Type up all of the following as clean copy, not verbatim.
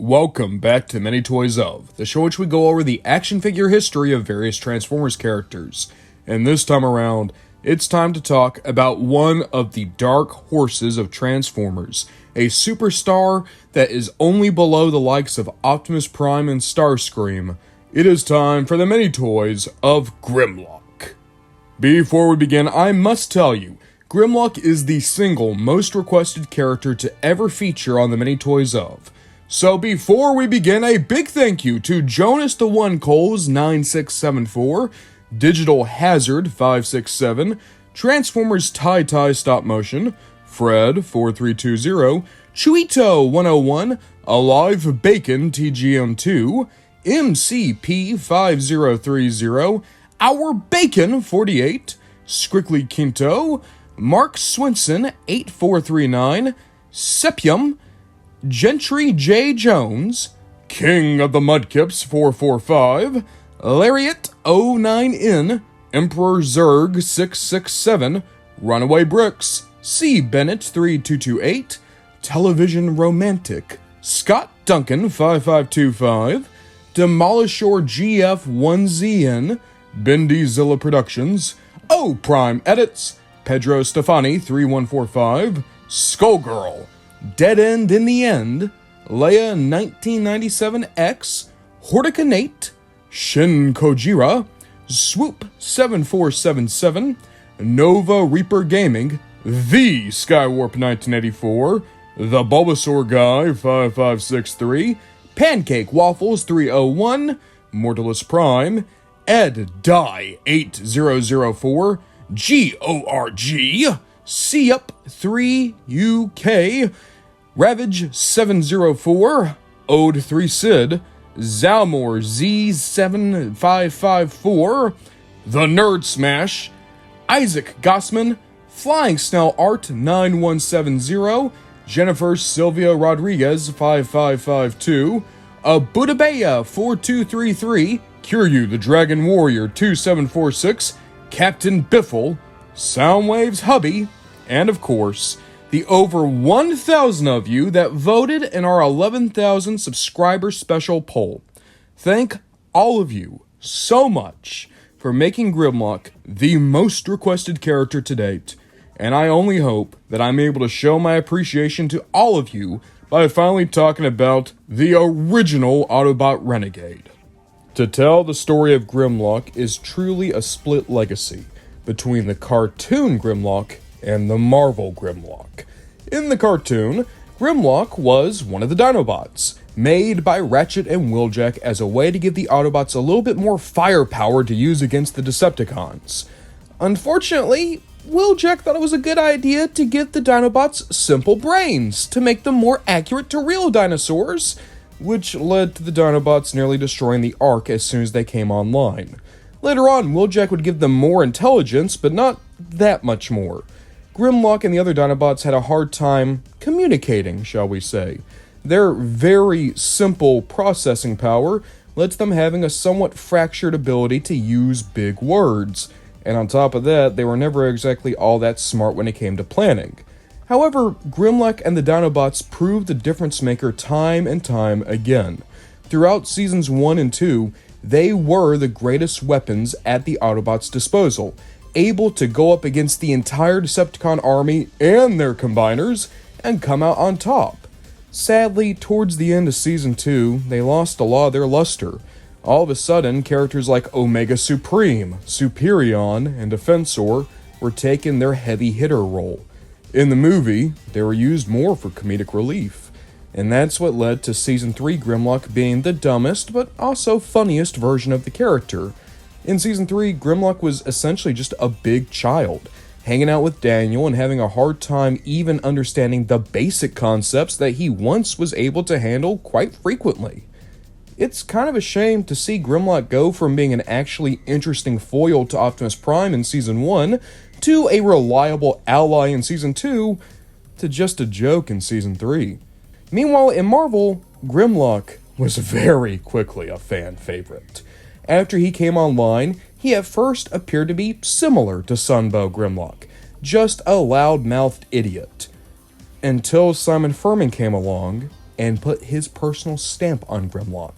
Welcome back to Many Toys Of, the show in which we go over the action figure history of various Transformers characters. And this time around, it's time to talk about one of the dark horses of Transformers, a superstar that is only below the likes of Optimus Prime and Starscream. It is time for the Many Toys of Grimlock. Before we begin, I must tell you, Grimlock is the single most requested character to ever feature on the Many Toys Of. So before we begin, a big thank you to Jonas the One Coles 9674, Digital Hazard 567, Transformers Tie Stop Motion, Fred 4320, Chuito 101, Alive Bacon TGM2, MCP 5030, Our Bacon 48, Scrickly Quinto, Mark Swinson 8439, Sepium, Gentry J. Jones, King of the Mudkips 445, Lariat 09N, Emperor Zerg 667, Runaway Bricks, C. Bennett 3228, Television Romantic, Scott Duncan 5525, Demolisher GF 1ZN, Bendy-Zilla Productions, O Prime Edits, Pedro Stefani 3145, Skullgirl, Dead End in the End, Leia 1997X, Horticanate, Shin Kojira, Swoop 7477, Nova Reaper Gaming, The Skywarp 1984, The Bulbasaur Guy 5563, Pancake Waffles 301, Mortalus Prime, Ed Die 8004, GORG, C-Up 3 UK, Ravage 704, Ode 3 Sid, Zalmor Z7554, The Nerd Smash, Isaac Gossman, Flying Snell Art 9170, Jennifer Sylvia Rodriguez 5552, Budabeya 4233, Kiryu the Dragon Warrior 2746, Captain Biffle, Soundwave's Hubby, and of course, the over 1,000 of you that voted in our 11,000 subscriber special poll. Thank all of you so much for making Grimlock the most requested character to date, and I only hope that I'm able to show my appreciation to all of you by finally talking about the original Autobot Renegade. To tell the story of Grimlock is truly a split legacy between the cartoon Grimlock and the Marvel Grimlock. In the cartoon, Grimlock was one of the Dinobots, made by Ratchet and Wheeljack as a way to give the Autobots a little bit more firepower to use against the Decepticons. Unfortunately, Wheeljack thought it was a good idea to give the Dinobots simple brains to make them more accurate to real dinosaurs, which led to the Dinobots nearly destroying the Ark as soon as they came online. Later on, Wheeljack would give them more intelligence, but not that much more. Grimlock and the other Dinobots had a hard time communicating, shall we say. Their very simple processing power lets them having a somewhat fractured ability to use big words, and on top of that, they were never exactly all that smart when it came to planning. However, Grimlock and the Dinobots proved the difference maker time and time again. Throughout Seasons 1 and 2, they were the greatest weapons at the Autobots' disposal, able to go up against the entire Decepticon army and their combiners and come out on top. Sadly, towards the end of Season 2, they lost a lot of their luster. All of a sudden, characters like Omega Supreme, Superion, and Defensor were taking their heavy hitter role. In the movie, they were used more for comedic relief, and that's what led to Season 3 Grimlock being the dumbest but also funniest version of the character. In Season 3, Grimlock was essentially just a big child, hanging out with Daniel and having a hard time even understanding the basic concepts that he once was able to handle quite frequently. It's kind of a shame to see Grimlock go from being an actually interesting foil to Optimus Prime in Season 1, to a reliable ally in Season 2, to just a joke in Season 3. Meanwhile, in Marvel, Grimlock was very quickly a fan favorite. After he came online, he at first appeared to be similar to Sunbow Grimlock, just a loud-mouthed idiot. Until Simon Furman came along and put his personal stamp on Grimlock.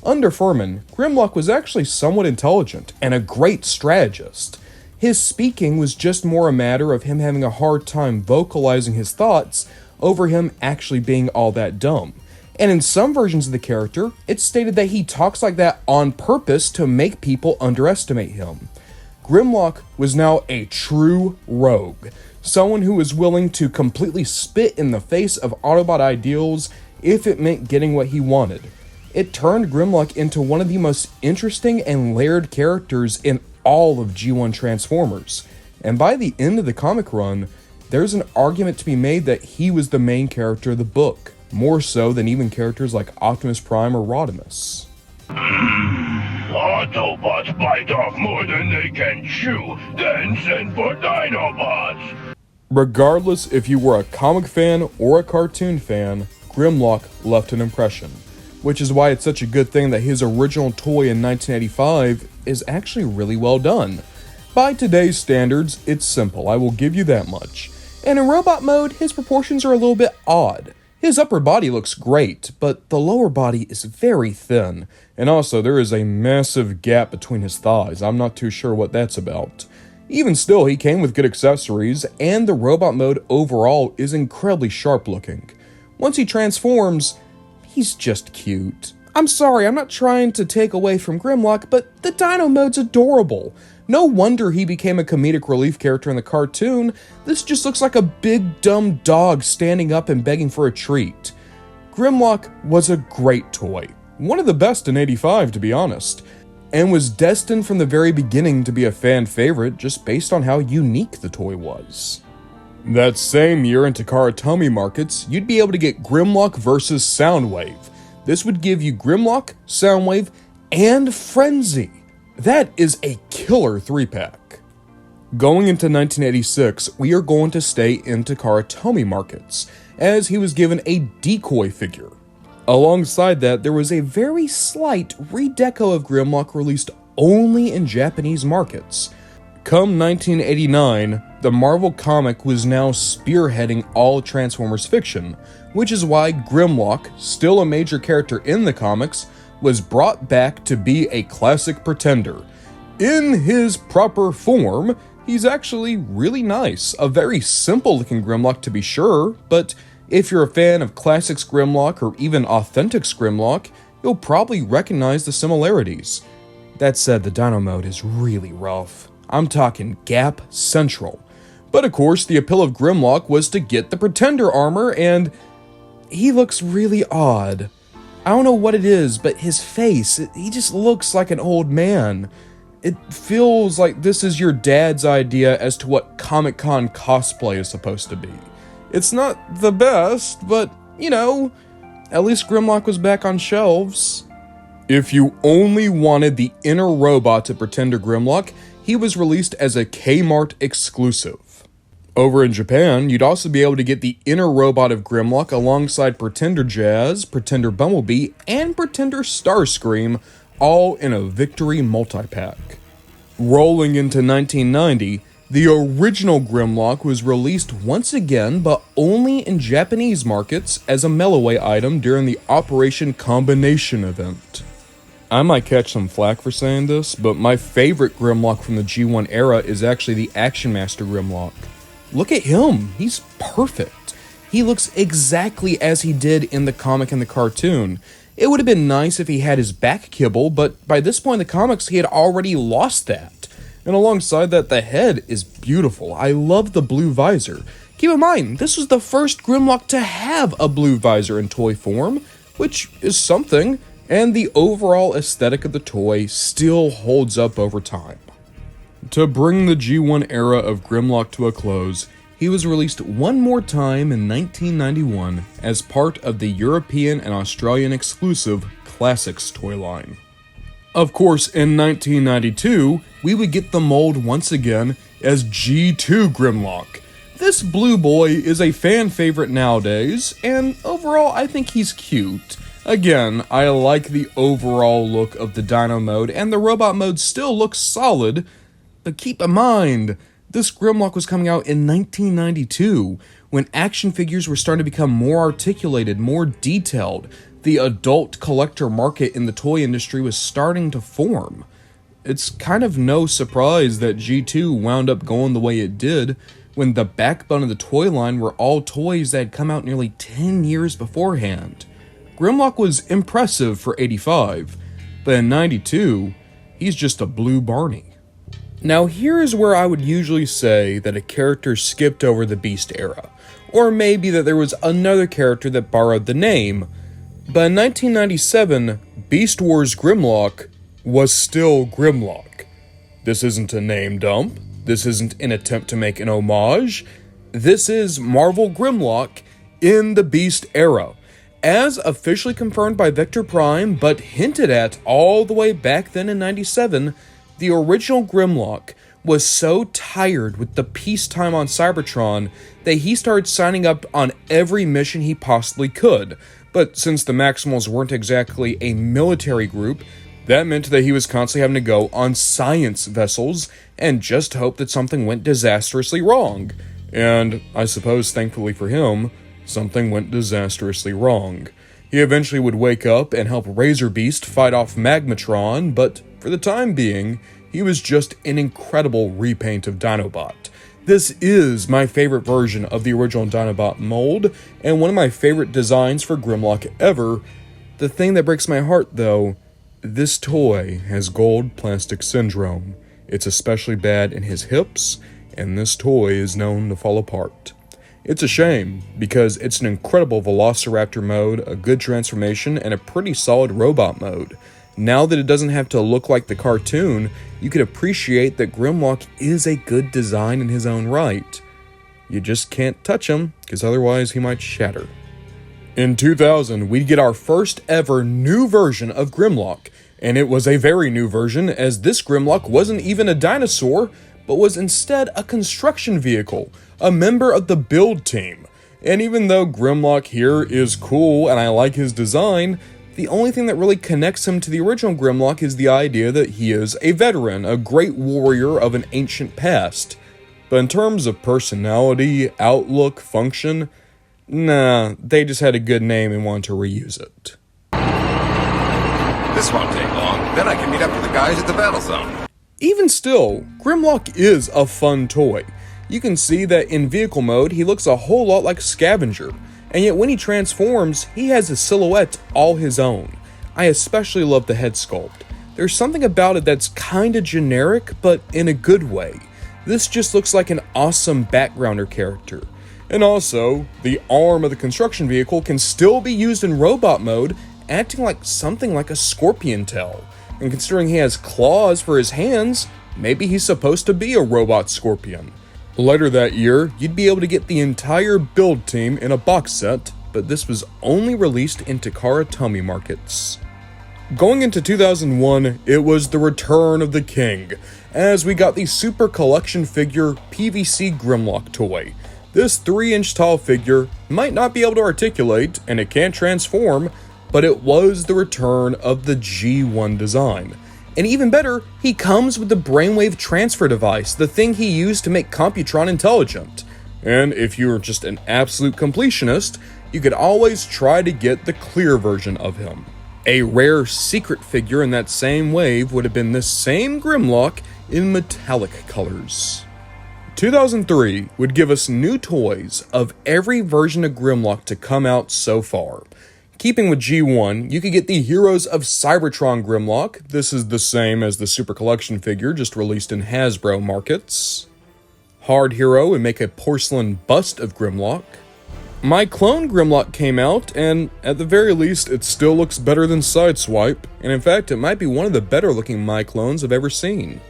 Under Furman, Grimlock was actually somewhat intelligent and a great strategist. His speaking was just more a matter of him having a hard time vocalizing his thoughts over him actually being all that dumb. And in some versions of the character, it's stated that he talks like that on purpose to make people underestimate him. Grimlock was now a true rogue, someone who was willing to completely spit in the face of Autobot ideals if it meant getting what he wanted. It turned Grimlock into one of the most interesting and layered characters in all of G1 Transformers, and by the end of the comic run, there's an argument to be made that he was the main character of the book, more so than even characters like Optimus Prime or Rodimus. Autobots bite off more than they can chew, then send for Dinobots! Regardless if you were a comic fan or a cartoon fan, Grimlock left an impression, which is why it's such a good thing that his original toy in 1985 is actually really well done. By today's standards, it's simple, I will give you that much. And in robot mode, his proportions are a little bit odd. His upper body looks great, but the lower body is very thin, and also there is a massive gap between his thighs. I'm not too sure what that's about. Even still, he came with good accessories, and the robot mode overall is incredibly sharp looking. Once he transforms, he's just cute. I'm sorry, I'm not trying to take away from Grimlock, but the Dino mode's adorable. No wonder he became a comedic relief character in the cartoon. This just looks like a big dumb dog standing up and begging for a treat. Grimlock was a great toy. One of the best in '85, to be honest. And was destined from the very beginning to be a fan favorite just based on how unique the toy was. That same year in Takara Tomy markets, you'd be able to get Grimlock vs. Soundwave. This would give you Grimlock, Soundwave, and Frenzy. That is a killer 3-pack. Going into 1986, we are going to stay in Takara Tomy markets, as he was given a decoy figure. Alongside that, there was a very slight redeco of Grimlock released only in Japanese markets. Come 1989, the Marvel comic was now spearheading all Transformers fiction, which is why Grimlock, still a major character in the comics, was brought back to be a classic pretender. In his proper form, he's actually really nice. A very simple looking Grimlock to be sure, but if you're a fan of classics Grimlock or even authentics Grimlock, you'll probably recognize the similarities. That said, the Dino mode is really rough. I'm talking Gap Central. But of course, the appeal of Grimlock was to get the Pretender armor, and he looks really odd. I don't know what it is, but his face, he just looks like an old man. It feels like this is your dad's idea as to what Comic-Con cosplay is supposed to be. It's not the best, but, you know, at least Grimlock was back on shelves. If you only wanted the inner robot to Pretender Grimlock, he was released as a Kmart exclusive. Over in Japan, you'd also be able to get the inner robot of Grimlock alongside Pretender Jazz, Pretender Bumblebee, and Pretender Starscream, all in a Victory multi-pack. Rolling into 1990, the original Grimlock was released once again, but only in Japanese markets as a Melloway item during the Operation Combination event. I might catch some flack for saying this, but my favorite Grimlock from the G1 era is actually the Action Master Grimlock. Look at him, he's perfect. He looks exactly as he did in the comic and the cartoon. It would have been nice if he had his back kibble, but by this point in the comics he had already lost that. And alongside that, the head is beautiful. I love the blue visor. Keep in mind, this was the first Grimlock to have a blue visor in toy form, which is something, and the overall aesthetic of the toy still holds up over time. To bring the G1 era of Grimlock to a close, he was released one more time in 1991 as part of the European and Australian exclusive Classics toy line. Of course, in 1992, we would get the mold once again as G2 Grimlock. This blue boy is a fan favorite nowadays, and overall I think he's cute. Again, I like the overall look of the Dino mode, and the robot mode still looks solid, but keep in mind, this Grimlock was coming out in 1992, when action figures were starting to become more articulated, more detailed. The adult collector market in the toy industry was starting to form. It's kind of no surprise that G2 wound up going the way it did, when the backbone of the toy line were all toys that had come out nearly 10 years beforehand. Grimlock was impressive for 85, but in 92, he's just a blue Barney. Now here's where I would usually say that a character skipped over the Beast era, or maybe that there was another character that borrowed the name, but in 1997, Beast Wars Grimlock was still Grimlock. This isn't a name dump, this isn't an attempt to make an homage, this is Marvel Grimlock in the Beast era, as officially confirmed by Vector Prime, but hinted at all the way back then in 97, the original Grimlock was so tired with the peacetime on Cybertron that he started signing up on every mission he possibly could. But since the Maximals weren't exactly a military group, that meant that he was constantly having to go on science vessels and just hope that something went disastrously wrong. And I suppose, thankfully for him, something went disastrously wrong. He eventually would wake up and help Razor Beast fight off Magmatron, but for the time being, he was just an incredible repaint of Dinobot. This is my favorite version of the original Dinobot mold, and one of my favorite designs for Grimlock ever. The thing that breaks my heart, though, this toy has gold plastic syndrome. It's especially bad in his hips, and this toy is known to fall apart. It's a shame, because it's an incredible Velociraptor mode, a good transformation, and a pretty solid robot mode. Now that it doesn't have to look like the cartoon, you can appreciate that Grimlock is a good design in his own right. You just can't touch him, because otherwise he might shatter. In 2000, we'd get our first ever new version of Grimlock, and it was a very new version, as this Grimlock wasn't even a dinosaur, but was instead a construction vehicle, a member of the build team. And even though Grimlock here is cool and I like his design, the only thing that really connects him to the original Grimlock is the idea that he is a veteran, a great warrior of an ancient past. But in terms of personality, outlook, function, nah, they just had a good name and wanted to reuse it. This won't take long, then I can meet up with the guys at the battle zone. Even still, Grimlock is a fun toy. You can see that in vehicle mode, he looks a whole lot like Scavenger, and yet when he transforms, he has a silhouette all his own. I especially love the head sculpt. There's something about it that's kinda generic, but in a good way. This just looks like an awesome backgrounder character. And also, the arm of the construction vehicle can still be used in robot mode, acting like something like a scorpion tail. And considering he has claws for his hands, maybe he's supposed to be a robot scorpion. Later that year, you'd be able to get the entire build team in a box set, but this was only released in Takara Tomy markets. Going into 2001, it was the return of the king, as we got the Super Collection figure PVC Grimlock toy. This 3-inch tall figure might not be able to articulate, and it can't transform, but it was the return of the G1 design. And even better, he comes with the brainwave transfer device, the thing he used to make Computron intelligent. And if you're just an absolute completionist, you could always try to get the clear version of him. A rare secret figure in that same wave would have been this same Grimlock in metallic colors. 2003 would give us new toys of every version of Grimlock to come out so far. Keeping with G1, you could get the Heroes of Cybertron Grimlock. This is the same as the Super Collection figure, just released in Hasbro markets. Hard Hero would make a porcelain bust of Grimlock. My Clone Grimlock came out, and at the very least, it still looks better than Sideswipe, and in fact, it might be one of the better looking My Clones I've ever seen.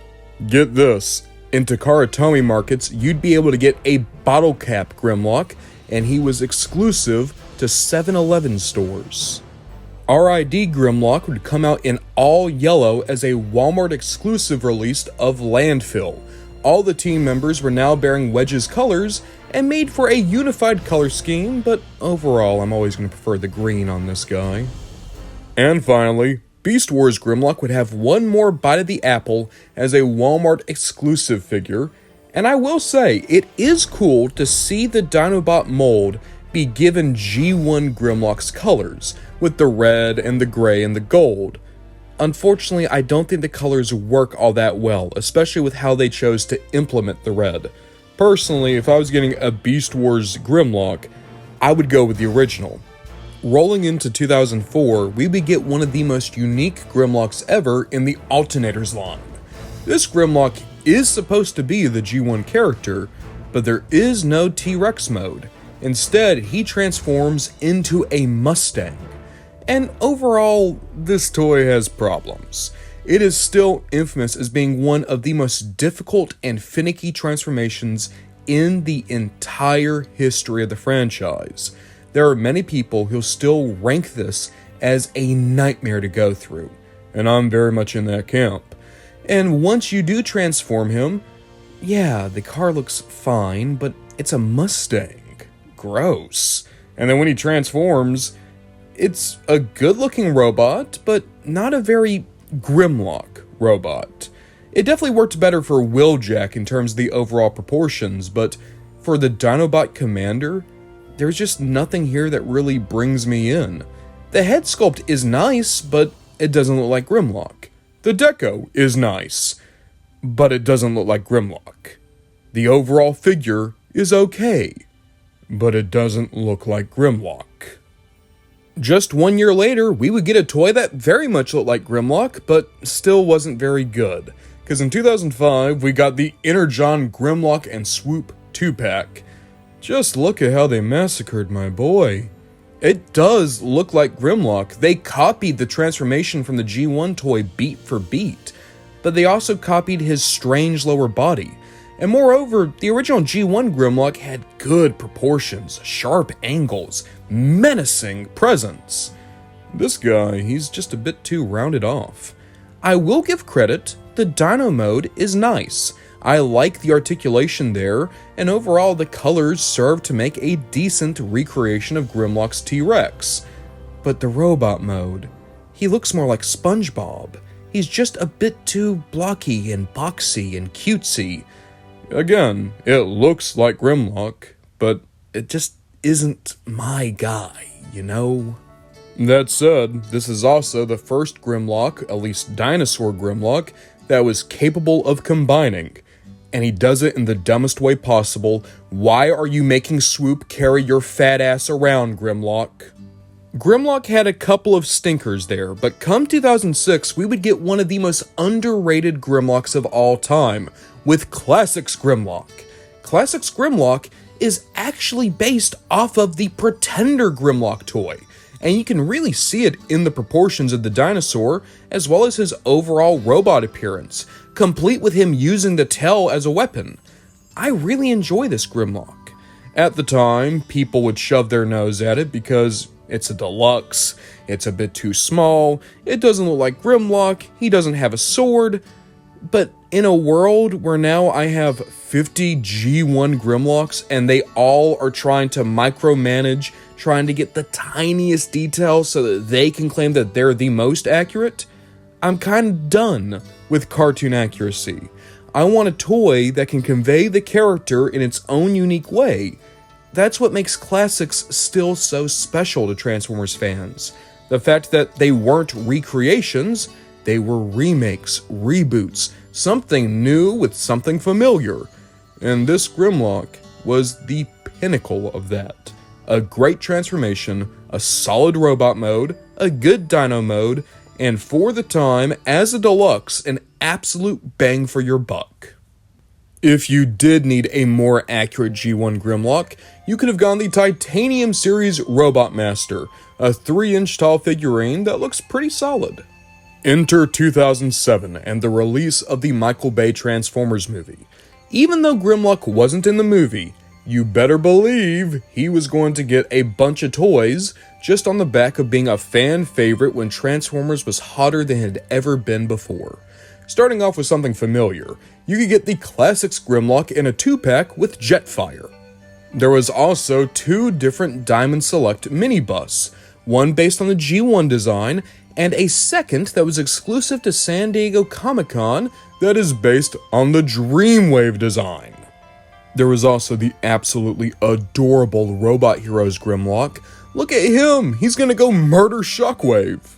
Get this, in Takara Tomy markets, you'd be able to get a bottle cap Grimlock, and he was exclusive to 7-Eleven stores. RID Grimlock would come out in all yellow as a Walmart exclusive release of Landfill. All the team members were now bearing Wedge's colors and made for a unified color scheme, but overall I'm always going to prefer the green on this guy. And finally, Beast Wars Grimlock would have one more bite of the apple as a Walmart exclusive figure, And I will say, it is cool to see the Dinobot mold be given G1 Grimlock's colors, with the red and the gray and the gold. Unfortunately, I don't think the colors work all that well, especially with how they chose to implement the red. Personally, if I was getting a Beast Wars Grimlock, I would go with the original. Rolling into 2004, we would get one of the most unique Grimlocks ever in the Alternators line. This Grimlock is supposed to be the G1 character, but there is no T-Rex mode. Instead, he transforms into a Mustang. And overall, this toy has problems. It is still infamous as being one of the most difficult and finicky transformations in the entire history of the franchise. There are many people who still rank this as a nightmare to go through, and I'm very much in that camp. And once you do transform him, yeah, the car looks fine, but it's a Mustang. Gross. And then when he transforms, it's a good-looking robot, but not a very Grimlock robot. It definitely worked better for Wheeljack in terms of the overall proportions, but for the Dinobot Commander, there's just nothing here that really brings me in. The head sculpt is nice, but it doesn't look like Grimlock. The deco is nice, but it doesn't look like Grimlock. The overall figure is okay, but it doesn't look like Grimlock. Just 1 year later, we would get a toy that very much looked like Grimlock, but still wasn't very good. Because in 2005, we got the Energon Grimlock and Swoop 2-pack. Just look at how they massacred my boy. It does look like Grimlock. They copied the transformation from the G1 toy beat for beat, but they also copied his strange lower body. And moreover, the original G1 Grimlock had good proportions, sharp angles, menacing presence. This guy, he's just a bit too rounded off. I will give credit, the Dino mode is nice. I like the articulation there, and overall the colors serve to make a decent recreation of Grimlock's T-Rex. But the robot mode, he looks more like SpongeBob. He's just a bit too blocky and boxy and cutesy. Again, it looks like Grimlock, but it just isn't my guy, you know? That said, this is also the first Grimlock, at least dinosaur Grimlock, that was capable of combining. And he does it in the dumbest way possible. Why are you making Swoop carry your fat ass around, Grimlock? Grimlock had a couple of stinkers there, but come 2006, we would get one of the most underrated Grimlocks of all time, with Classics Grimlock. Classics Grimlock is actually based off of the Pretender Grimlock toy, and you can really see it in the proportions of the dinosaur, as well as his overall robot appearance, complete with him using the tail as a weapon. I really enjoy this Grimlock. At the time, people would shove their nose at it because it's a deluxe, it's a bit too small, it doesn't look like Grimlock, he doesn't have a sword. But in a world where now I have 50 G1 Grimlocks and they all are trying to micromanage, trying to get the tiniest details so that they can claim that they're the most accurate, I'm kind of done with cartoon accuracy. I want a toy that can convey the character in its own unique way. That's what makes Classics still so special to Transformers fans. The fact that they weren't recreations, they were remakes, reboots, something new with something familiar. And this Grimlock was the pinnacle of that. A great transformation, a solid robot mode, a good dino mode, and for the time, as a deluxe, an absolute bang for your buck. If you did need a more accurate G1 Grimlock, you could have gone the Titanium Series Robot Master, a 3-inch tall figurine that looks pretty solid. Enter 2007 and the release of the Michael Bay Transformers movie. Even though Grimlock wasn't in the movie, you better believe he was going to get a bunch of toys just on the back of being a fan favorite when Transformers was hotter than it had ever been before. Starting off with something familiar, you could get the Classics Grimlock in a 2-pack with Jetfire. There was also 2 different Diamond Select minibus, one based on the G1 design, and a second that was exclusive to San Diego Comic-Con that is based on the Dreamwave design. There was also the absolutely adorable Robot Heroes Grimlock. Look at him! He's gonna go murder Shockwave!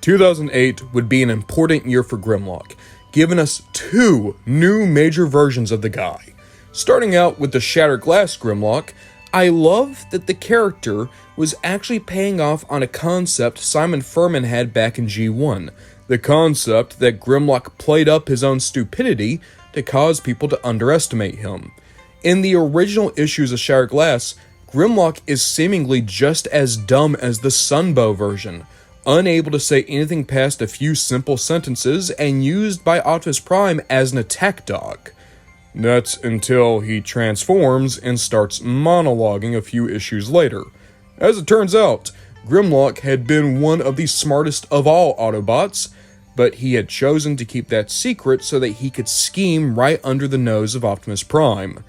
2008 would be an important year for Grimlock, giving us 2 new major versions of the guy. Starting out with the Shattered Glass Grimlock, I love that the character was actually paying off on a concept Simon Furman had back in G1, the concept that Grimlock played up his own stupidity to cause people to underestimate him. In the original issues of Shattered Glass, Grimlock is seemingly just as dumb as the Sunbow version, unable to say anything past a few simple sentences and used by Optimus Prime as an attack dog. That's until he transforms and starts monologuing a few issues later. As it turns out, Grimlock had been one of the smartest of all Autobots, but he had chosen to keep that secret so that he could scheme right under the nose of Optimus Prime.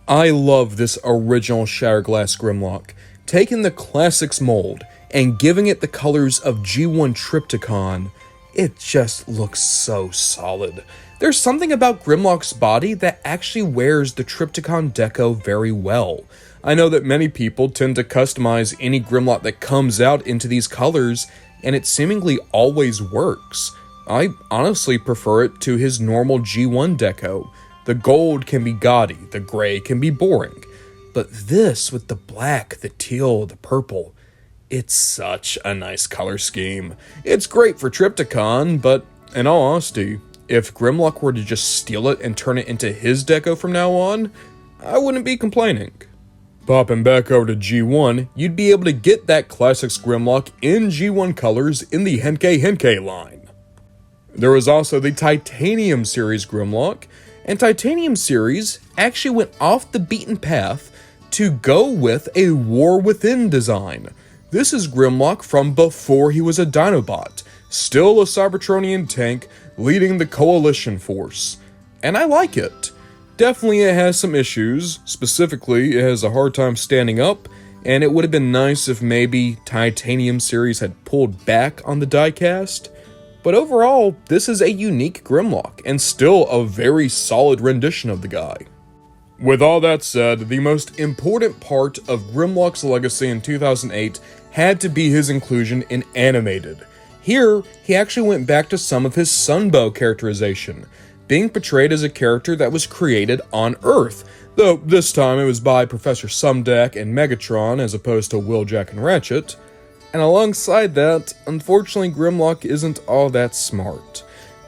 I love this original Shattered Glass Grimlock, taking the classics mold and giving it the colors of G1 Trypticon. It just looks so solid. There's something about Grimlock's body that actually wears the Trypticon deco very well. I know that many people tend to customize any Grimlock that comes out into these colors, and it seemingly always works. I honestly prefer it to his normal G1 deco. The gold can be gaudy, the gray can be boring, but this with the black, the teal, the purple, it's such a nice color scheme. It's great for Trypticon, but in all honesty, if Grimlock were to just steal it and turn it into his deco from now on, I wouldn't be complaining. Popping back over to G1, you'd be able to get that Classics Grimlock in G1 colors in the Henkei line. There was also the Titanium Series Grimlock, and Titanium Series actually went off the beaten path to go with a War Within design. This is Grimlock from before he was a Dinobot, still a Cybertronian tank leading the Coalition force, and I like it. Definitely it has some issues, specifically it has a hard time standing up, and it would have been nice if maybe Titanium Series had pulled back on the diecast, but overall, this is a unique Grimlock, and still a very solid rendition of the guy. With all that said, the most important part of Grimlock's legacy in 2008 had to be his inclusion in animated. Here, he actually went back to some of his Sunbow characterization, being portrayed as a character that was created on Earth, though this time it was by Professor Sumdac and Megatron as opposed to Wheeljack and Ratchet. And alongside that, unfortunately Grimlock isn't all that smart.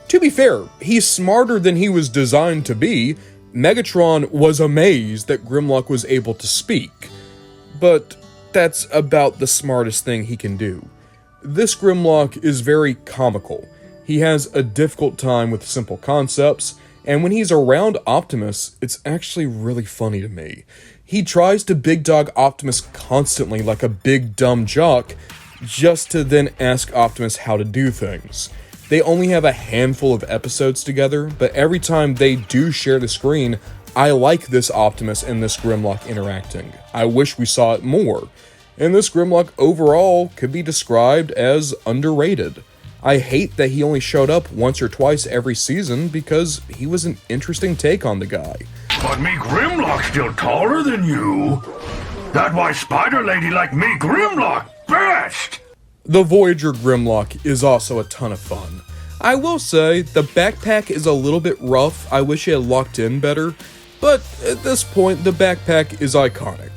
To be fair, he's smarter than he was designed to be. Megatron was amazed that Grimlock was able to speak, but that's about the smartest thing he can do. This Grimlock is very comical. He has a difficult time with simple concepts, and when he's around Optimus, it's actually really funny to me. He tries to big dog Optimus constantly like a big dumb jock, just to then ask Optimus how to do things. They only have a handful of episodes together, but every time they do share the screen, I like this Optimus and this Grimlock interacting. I wish we saw it more. And this Grimlock overall could be described as underrated. I hate that he only showed up once or twice every season because he was an interesting take on the guy. But me Grimlock's still taller than you. That why Spider Lady like me Grimlock best. The Voyager Grimlock is also a ton of fun. I will say, the backpack is a little bit rough. I wish it had locked in better, but at this point, the backpack is iconic.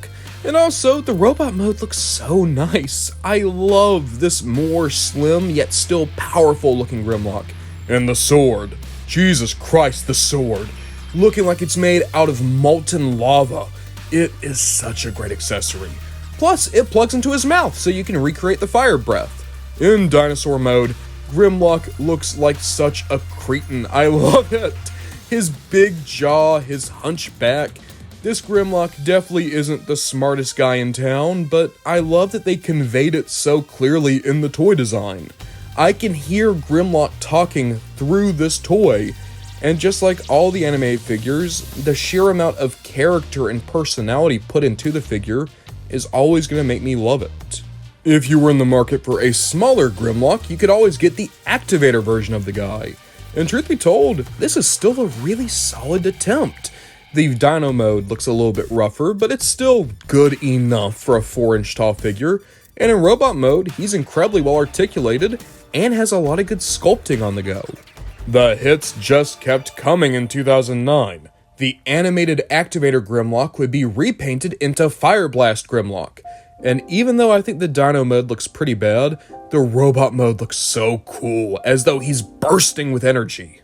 And also, the robot mode looks so nice. I love this more slim yet still powerful looking Grimlock. And the sword. Jesus Christ, the sword. Looking like it's made out of molten lava. It is such a great accessory. Plus, it plugs into his mouth so you can recreate the fire breath. In dinosaur mode, Grimlock looks like such a cretin. I love it. His big jaw, his hunchback. This Grimlock definitely isn't the smartest guy in town, but I love that they conveyed it so clearly in the toy design. I can hear Grimlock talking through this toy, and just like all the animated figures, the sheer amount of character and personality put into the figure is always going to make me love it. If you were in the market for a smaller Grimlock, you could always get the Activator version of the guy. And truth be told, this is still a really solid attempt. The Dino mode looks a little bit rougher, but it's still good enough for a 4-inch tall figure, and in robot mode, he's incredibly well articulated and has a lot of good sculpting on the go. The hits just kept coming in 2009. The animated Activator Grimlock would be repainted into Fireblast Grimlock, and even though I think the Dino mode looks pretty bad, the robot mode looks so cool, as though he's bursting with energy.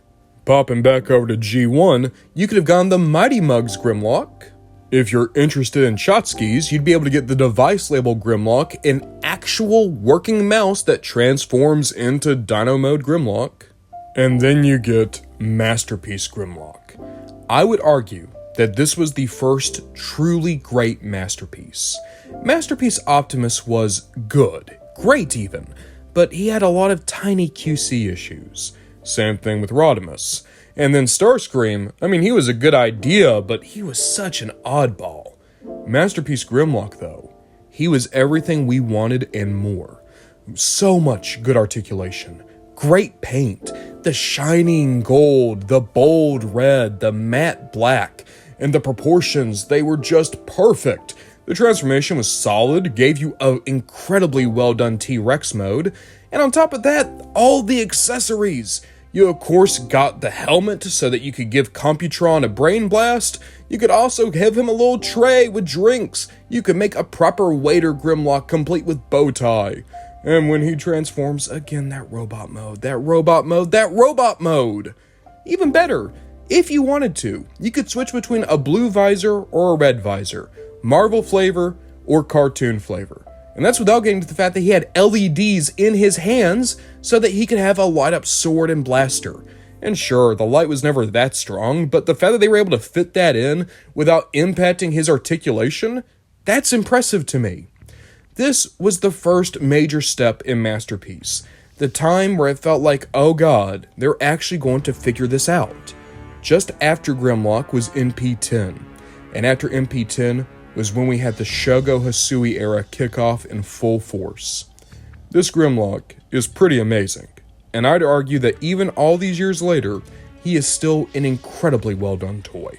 Popping back over to G1, you could have gone the Mighty Mugs Grimlock. If you're interested in Shotskis, you'd be able to get the device label Grimlock, an actual working mouse that transforms into Dino mode Grimlock. And then you get Masterpiece Grimlock. I would argue that this was the first truly great Masterpiece. Masterpiece Optimus was good, great even, but he had a lot of tiny QC issues. Same thing with Rodimus. And then Starscream, I mean, he was a good idea, but he was such an oddball. Masterpiece Grimlock, though, he was everything we wanted and more. So much good articulation, great paint, the shining gold, the bold red, the matte black, and the proportions, they were just perfect. The transformation was solid, gave you an incredibly well done T-Rex mode, and on top of that, all the accessories. You of course got the helmet so that you could give Computron a brain blast. You could also give him a little tray with drinks. You could make a proper waiter Grimlock complete with bow tie. And when he transforms, again, that robot mode. Even better, if you wanted to, you could switch between a blue visor or a red visor, Marvel flavor or cartoon flavor. And that's without getting to the fact that he had LEDs in his hands so that he could have a light-up sword and blaster. And sure, the light was never that strong, but the fact that they were able to fit that in without impacting his articulation, that's impressive to me. This was the first major step in Masterpiece. The time where it felt like, oh god, they're actually going to figure this out. Just after Grimlock was MP10, and after MP10 was when we had the Shogo Hasui era kick off in full force. This Grimlock is pretty amazing, and I'd argue that even all these years later, he is still an incredibly well done toy.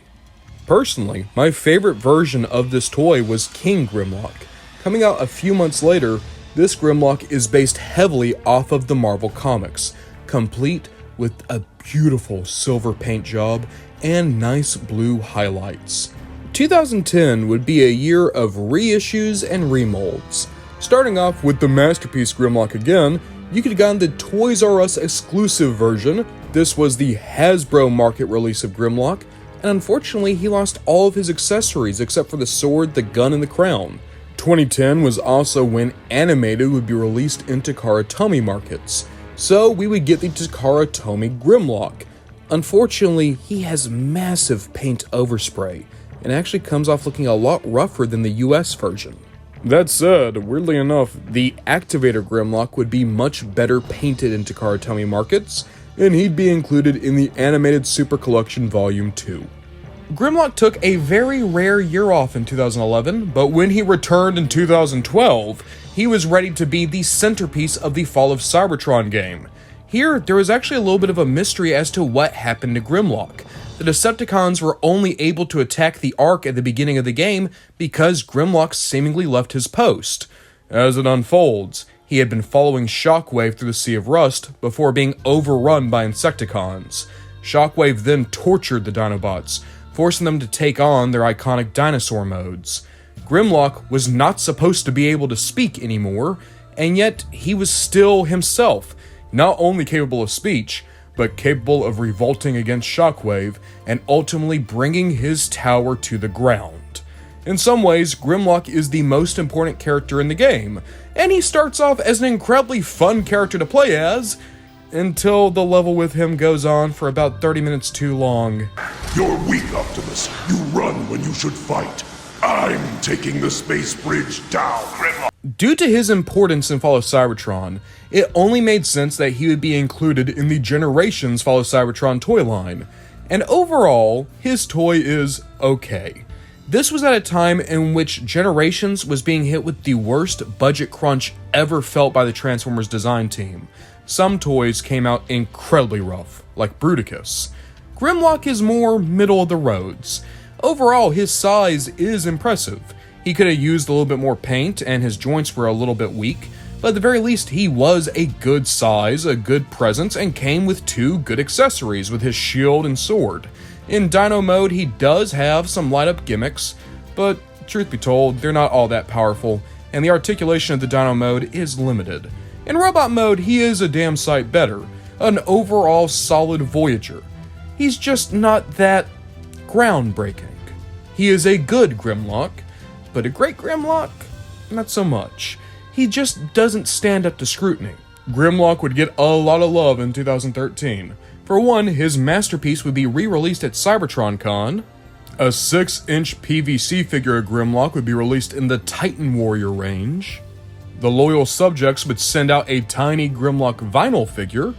Personally, my favorite version of this toy was King Grimlock. Coming out a few months later, this Grimlock is based heavily off of the Marvel Comics, complete with a beautiful silver paint job and nice blue highlights. 2010 would be a year of reissues and remolds. Starting off with the Masterpiece Grimlock again, you could have gotten the Toys R Us exclusive version. This was the Hasbro market release of Grimlock, and unfortunately he lost all of his accessories except for the sword, the gun, and the crown. 2010 was also when Animated would be released in Takara Tomy markets, so we would get the Takara Tomy Grimlock. Unfortunately, he has massive paint overspray, and actually comes off looking a lot rougher than the US version. That said, weirdly enough, the Activator Grimlock would be much better painted in Takara Tomy markets, and he'd be included in the Animated Super Collection Volume 2. Grimlock took a very rare year off in 2011, but when he returned in 2012, he was ready to be the centerpiece of the Fall of Cybertron game. Here, there was actually a little bit of a mystery as to what happened to Grimlock. The Decepticons were only able to attack the Ark at the beginning of the game because Grimlock seemingly left his post. As it unfolds, he had been following Shockwave through the Sea of Rust before being overrun by Insecticons. Shockwave then tortured the Dinobots, forcing them to take on their iconic dinosaur modes. Grimlock was not supposed to be able to speak anymore, and yet he was still himself, not only capable of speech, but capable of revolting against Shockwave and ultimately bringing his tower to the ground. In some ways, Grimlock is the most important character in the game, and he starts off as an incredibly fun character to play as, until the level with him goes on for about 30 minutes too long. You're weak, Optimus. You run when you should fight. I'm taking the space bridge down. Grimlock. Due to his importance in Fall of Cybertron, it only made sense that he would be included in the Generations Fall of Cybertron toy line, and overall, his toy is okay. This was at a time in which Generations was being hit with the worst budget crunch ever felt by the Transformers design team. Some toys came out incredibly rough, like Bruticus. Grimlock is more middle of the roads. Overall, his size is impressive. He could have used a little bit more paint, and his joints were a little bit weak, but at the very least, he was a good size, a good presence, and came with 2 good accessories with his shield and sword. In Dino mode, he does have some light-up gimmicks, but truth be told, they're not all that powerful, and the articulation of the Dino mode is limited. In Robot mode, he is a damn sight better, an overall solid Voyager. He's just not that groundbreaking. He is a good Grimlock, but a great Grimlock? Not so much. He just doesn't stand up to scrutiny. Grimlock would get a lot of love in 2013. For one, his masterpiece would be re-released at Cybertron Con. A 6-inch PVC figure of Grimlock would be released in the Titan Warrior range. The loyal subjects would send out a tiny Grimlock vinyl figure.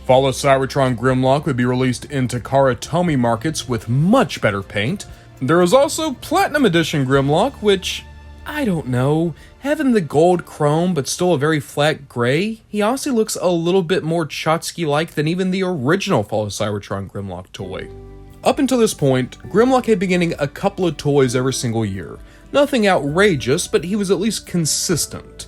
Fall of Cybertron Grimlock would be released in Takara Tomy markets with much better paint. There is also Platinum Edition Grimlock, which, I don't know, having the gold chrome but still a very flat gray, he honestly looks a little bit more Chotsky-like than even the original Fall of Cybertron Grimlock toy. Up until this point, Grimlock had been getting a couple of toys every single year. Nothing outrageous, but he was at least consistent.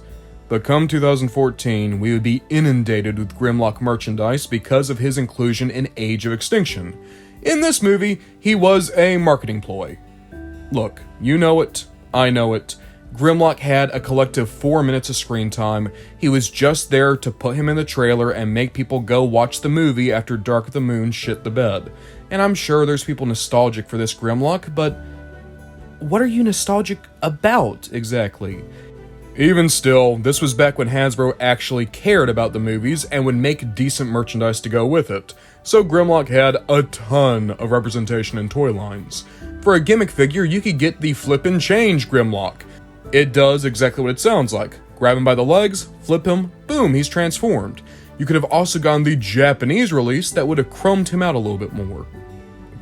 But come 2014, we would be inundated with Grimlock merchandise because of his inclusion in Age of Extinction. In this movie, he was a marketing ploy. Look, you know it, I know it. Grimlock had a collective 4 minutes of screen time. He was just there to put him in the trailer and make people go watch the movie after Dark of the Moon shit the bed. And I'm sure there's people nostalgic for this Grimlock, but what are you nostalgic about, exactly? Even still, this was back when Hasbro actually cared about the movies and would make decent merchandise to go with it, so Grimlock had a ton of representation in toy lines. For a gimmick figure, you could get the Flip and Change Grimlock. It does exactly what it sounds like. Grab him by the legs, flip him, boom, he's transformed. You could have also gotten the Japanese release that would have chromed him out a little bit more.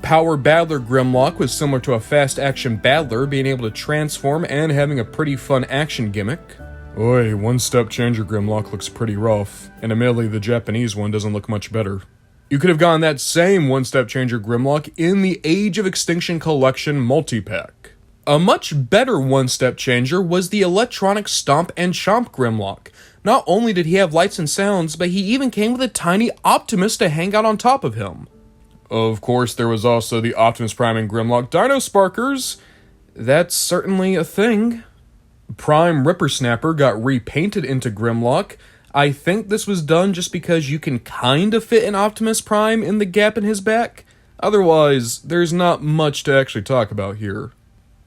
Power Battler Grimlock was similar to a fast-action battler, being able to transform and having a pretty fun action gimmick. Oi, one-step changer Grimlock looks pretty rough, and admittedly the Japanese one doesn't look much better. You could have gotten that same one-step changer Grimlock in the Age of Extinction Collection multi-pack. A much better one-step changer was the electronic Stomp and Chomp Grimlock. Not only did he have lights and sounds, but he even came with a tiny Optimus to hang out on top of him. Of course, there was also the Optimus Prime and Grimlock Dino Sparkers. That's certainly a thing. Prime Ripper Snapper got repainted into Grimlock. I think this was done just because you can kind of fit an Optimus Prime in the gap in his back. Otherwise, there's not much to actually talk about here.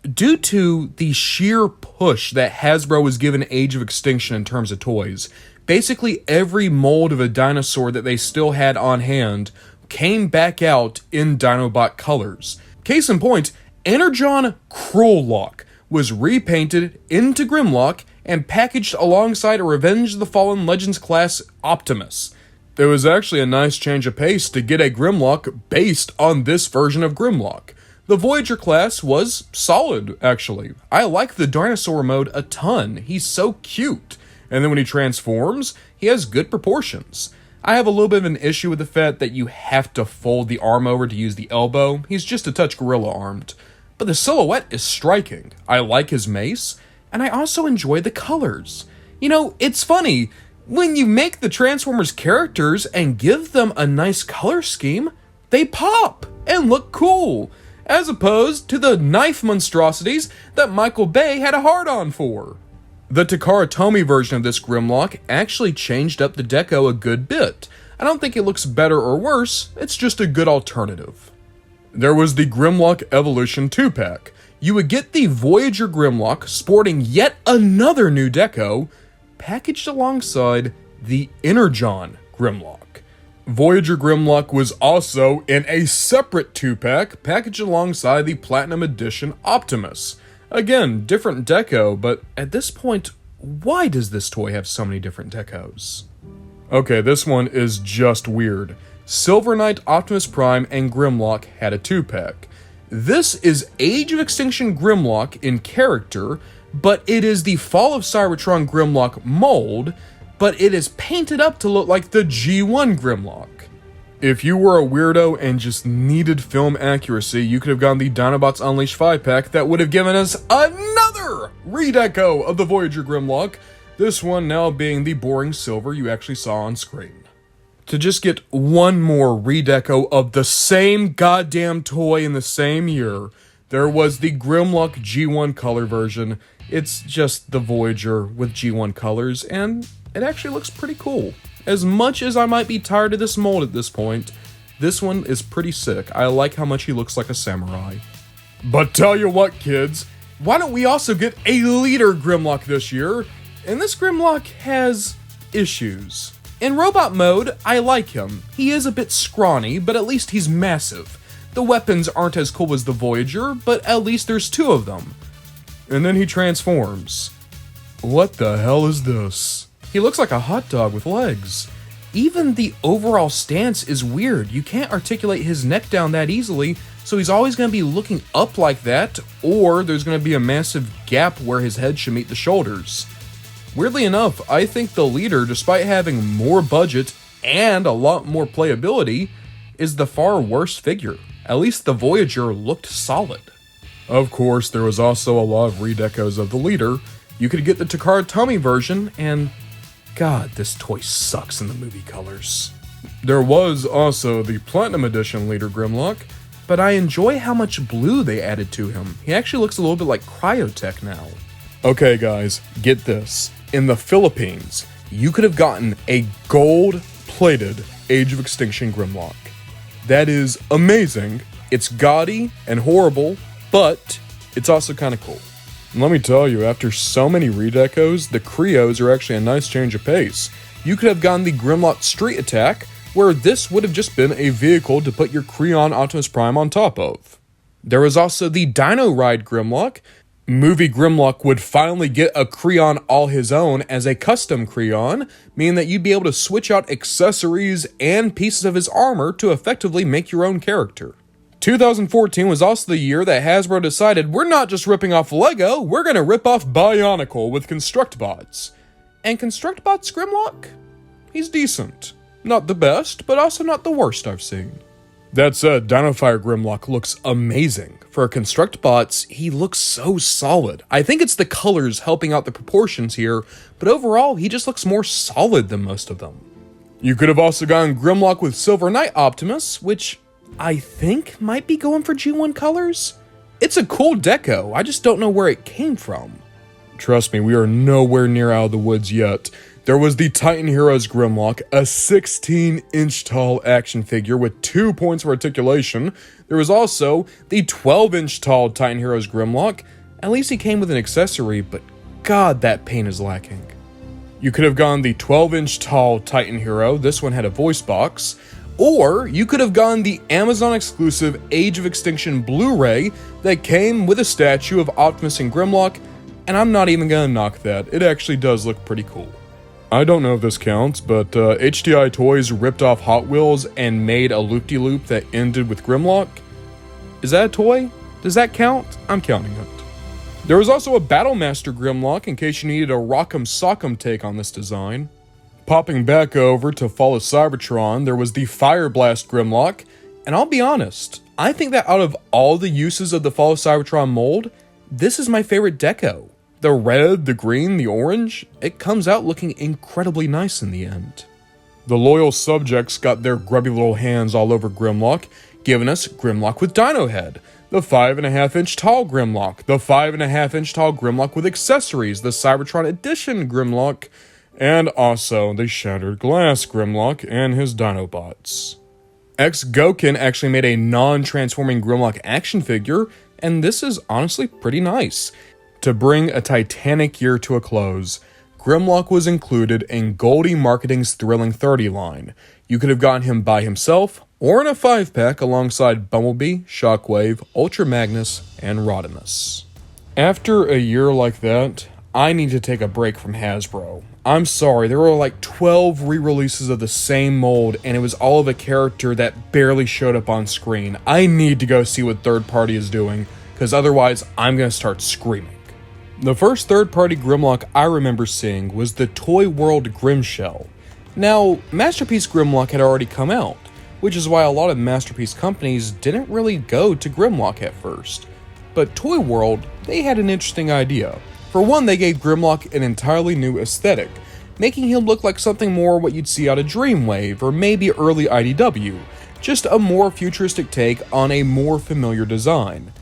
Due to the sheer push that Hasbro was given Age of Extinction in terms of toys, basically every mold of a dinosaur that they still had on hand came back out in Dinobot colors. Case in point, Energon Cruellock was repainted into Grimlock and packaged alongside a Revenge of the Fallen Legends class Optimus. It was actually a nice change of pace to get a Grimlock based on this version of Grimlock. The Voyager class was solid, actually. I like the dinosaur mode a ton. He's so cute. And then when he transforms, he has good proportions. I have a little bit of an issue with the fact that you have to fold the arm over to use the elbow. He's just a touch gorilla-armed. But the silhouette is striking. I like his mace, and I also enjoy the colors. You know, it's funny. When you make the Transformers characters and give them a nice color scheme, they pop and look cool, as opposed to the knife monstrosities that Michael Bay had a hard-on for. The Takara Tomy version of this Grimlock actually changed up the deco a good bit. I don't think it looks better or worse, it's just a good alternative. There was the Grimlock Evolution 2-pack. You would get the Voyager Grimlock sporting yet another new deco, packaged alongside the Energon Grimlock. Voyager Grimlock was also in a separate 2-pack, packaged alongside the Platinum Edition Optimus. Again, different deco, but at this point, why does this toy have so many different decos? Okay, this one is just weird. Silver Knight Optimus Prime and Grimlock had a 2-pack. This is Age of Extinction Grimlock in character, but it is the Fall of Cybertron Grimlock mold, but it is painted up to look like the G1 Grimlock. If you were a weirdo and just needed film accuracy, you could have gotten the Dinobots Unleashed 5-pack that would have given us another redeco of the Voyager Grimlock, this one now being the boring silver you actually saw on screen. To just get one more redeco of the same goddamn toy in the same year, there was the Grimlock G1 color version. It's just the Voyager with G1 colors, and it actually looks pretty cool. As much as I might be tired of this mold at this point, this one is pretty sick. I like how much he looks like a samurai. But tell you what, kids, why don't we also get a leader Grimlock this year? And this Grimlock has issues. In robot mode, I like him. He is a bit scrawny, but at least he's massive. The weapons aren't as cool as the Voyager, but at least there's two of them. And then he transforms. What the hell is this? He looks like a hot dog with legs. Even the overall stance is weird. You can't articulate his neck down that easily, so he's always going to be looking up like that, or there's going to be a massive gap where his head should meet the shoulders. Weirdly enough, I think the leader, despite having more budget and a lot more playability, is the far worse figure. At least the Voyager looked solid. Of course, there was also a lot of redecos of the leader. You could get the Takara Tomy version, and God, this toy sucks in the movie colors. There was also the Platinum Edition Leader Grimlock, but I enjoy how much blue they added to him. He actually looks a little bit like Cryotech now. Okay guys, get this. In the Philippines, you could have gotten a gold-plated Age of Extinction Grimlock. That is amazing. It's gaudy and horrible, but it's also kind of cool. And let me tell you, after so many redecos, the Creos are actually a nice change of pace. You could have gotten the Grimlock Street Attack, where this would have just been a vehicle to put your Creon Optimus Prime on top of. There was also the Dino Ride Grimlock. Movie Grimlock would finally get a Creon all his own as a custom Creon, meaning that you'd be able to switch out accessories and pieces of his armor to effectively make your own character. 2014 was also the year that Hasbro decided we're not just ripping off Lego, we're gonna rip off Bionicle with ConstructBots. And ConstructBots Grimlock? He's decent. Not the best, but also not the worst I've seen. That said, Dinofire Grimlock looks amazing. For ConstructBots, he looks so solid. I think it's the colors helping out the proportions here, but overall, he just looks more solid than most of them. You could have also gotten Grimlock with Silver Knight Optimus, which I think might be going for G1 colors? It's a cool deco, I just don't know where it came from. Trust me, we are nowhere near out of the woods yet. There was the Titan Heroes Grimlock, a 16-inch tall action figure with 2 points of articulation. There was also the 12-inch tall Titan Heroes Grimlock. At least he came with an accessory, but God, that paint is lacking. You could have gone the 12-inch tall Titan Hero, this one had a voice box. Or you could have gone the Amazon exclusive Age of Extinction Blu-ray that came with a statue of Optimus and Grimlock, and I'm not even gonna knock that, it actually does look pretty cool. I don't know if this counts, but HDI Toys ripped off Hot Wheels and made a loop-de-loop that ended with Grimlock. Is that a toy? Does that count? I'm counting it. There was also a Battlemaster Grimlock in case you needed a Rock'em Sock'em take on this design. Popping back over to Fall of Cybertron, there was the Fire Blast Grimlock, and I'll be honest, I think that out of all the uses of the Fall of Cybertron mold, this is my favorite deco. The red, the green, the orange, it comes out looking incredibly nice in the end. The loyal subjects got their grubby little hands all over Grimlock, giving us Grimlock with Dino Head, the 5.5-inch tall Grimlock, the 5.5-inch tall Grimlock with accessories, the Cybertron Edition Grimlock, and also the Shattered Glass Grimlock and his Dinobots. X-Goken actually made a non-transforming Grimlock action figure, and this is honestly pretty nice. To bring a Titanic year to a close, Grimlock was included in Goldie Marketing's Thrilling 30 line. You could have gotten him by himself, or in a 5-pack alongside Bumblebee, Shockwave, Ultra Magnus, and Rodimus. After a year like that, I need to take a break from Hasbro. I'm sorry, there were like 12 re-releases of the same mold, and it was all of a character that barely showed up on screen. I need to go see what third party is doing, because otherwise I'm gonna start screaming. The first third-party Grimlock I remember seeing was the Toy World Grimshell. Now, Masterpiece Grimlock had already come out, which is why a lot of Masterpiece companies didn't really go to Grimlock at first. But Toy World, they had an interesting idea. For one, they gave Grimlock an entirely new aesthetic, making him look like something more what you'd see out of Dreamwave or maybe early IDW, just a more futuristic take on a more familiar design.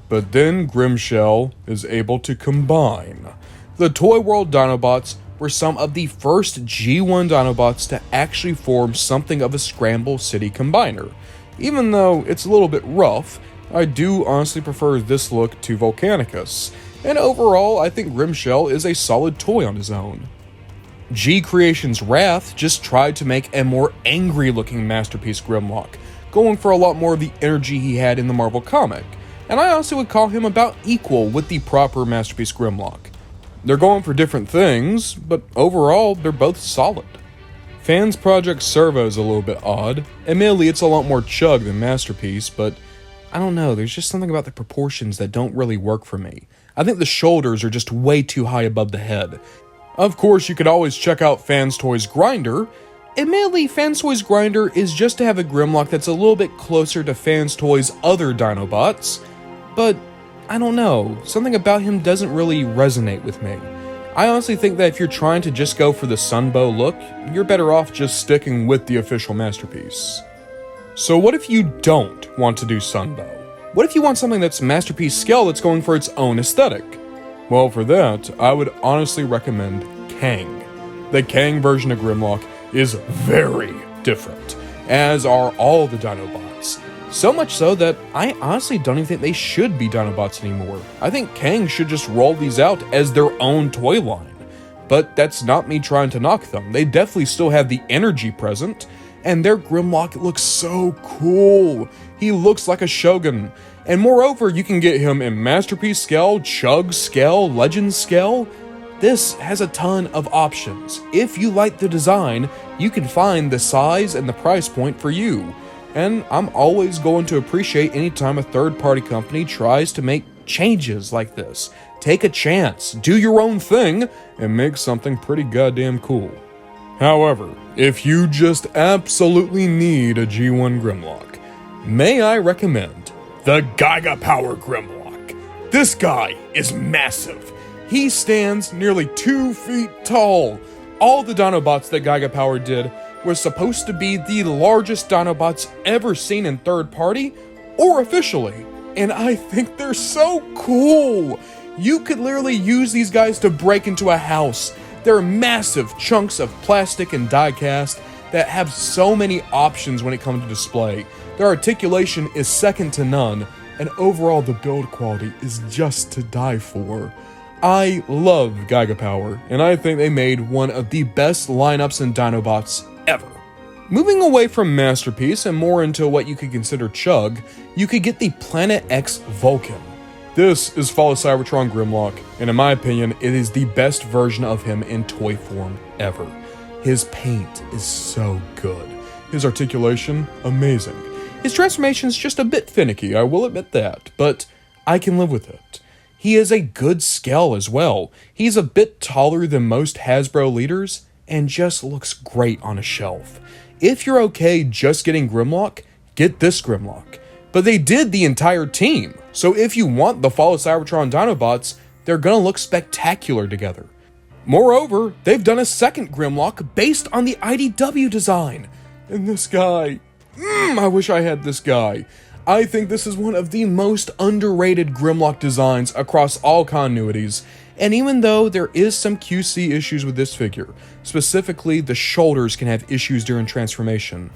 But then Grimshell is able to combine. The Toy World Dinobots were some of the first G1 Dinobots to actually form something of a Scramble City combiner. Even though it's a little bit rough, I do honestly prefer this look to Volcanicus, and overall I think Grimshell is a solid toy on his own. G Creations Wrath just tried to make a more angry looking Masterpiece Grimlock, going for a lot more of the energy he had in the Marvel comic, and I also would call him about equal with the proper Masterpiece Grimlock. They're going for different things, but overall, they're both solid. Fans Project Servo is a little bit odd. Admittedly, it's a lot more chug than Masterpiece, but I don't know, there's just something about the proportions that don't really work for me. I think the shoulders are just way too high above the head. Of course, you could always check out Fans Toys Grinder. Admittedly, Fans Toys Grinder is just to have a Grimlock that's a little bit closer to Fans Toys' other Dinobots, but I don't know, something about him doesn't really resonate with me. I honestly think that if you're trying to just go for the Sunbow look, you're better off just sticking with the official Masterpiece. So what if you don't want to do Sunbow? What if you want something that's Masterpiece scale that's going for its own aesthetic? Well, for that, I would honestly recommend Kang. The Kang version of Grimlock is very different, as are all the Dinobots. So much so that I honestly don't even think they should be Dinobots anymore. I think Kang should just roll these out as their own toy line. But that's not me trying to knock them. They definitely still have the energy present, and their Grimlock looks so cool. He looks like a Shogun. And moreover, you can get him in Masterpiece scale, Chug scale, Legend scale. This has a ton of options. If you like the design, you can find the size and the price point for you. And I'm always going to appreciate any time a third-party company tries to make changes like this. Take a chance, do your own thing, and make something pretty goddamn cool. However, if you just absolutely need a G1 Grimlock, may I recommend the Giga Power Grimlock. This guy is massive. He stands nearly 2 feet tall. All the Dinobots that Giga Power did was supposed to be the largest Dinobots ever seen in third party or officially, and I think they're so cool. You could literally use these guys to break into a house. They're massive chunks of plastic and die-cast that have so many options when it comes to display. Their articulation is second to none, and overall the build quality is just to die for. I love Giga Power, and I think they made one of the best lineups in Dinobots ever. Moving away from Masterpiece and more into what you could consider chug, you could get the Planet X Vulcan. This is Fall of Cybertron Grimlock, and in my opinion, it is the best version of him in toy form ever. His paint is so good. His articulation, amazing. His transformation's just a bit finicky, I will admit that, but I can live with it. He is a good scale as well. He's a bit taller than most Hasbro leaders, and just looks great on a shelf. If you're okay just getting Grimlock, get this Grimlock. But they did the entire team, so if you want the Fall of Cybertron Dinobots, they're gonna look spectacular together. Moreover, they've done a second Grimlock based on the IDW design. And this guy, I wish I had this guy. I think this is one of the most underrated Grimlock designs across all continuities, and even though there is some QC issues with this figure, specifically the shoulders can have issues during transformation,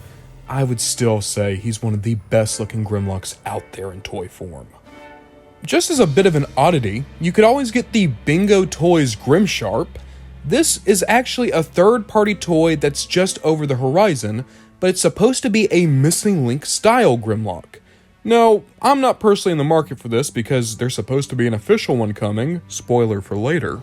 I would still say he's one of the best looking Grimlocks out there in toy form. Just as a bit of an oddity, you could always get the Bingo Toys Grimsharp. This is actually a third-party toy that's just over the horizon, but it's supposed to be a Missing Link style Grimlock. No, I'm not personally in the market for this because there's supposed to be an official one coming, spoiler for later,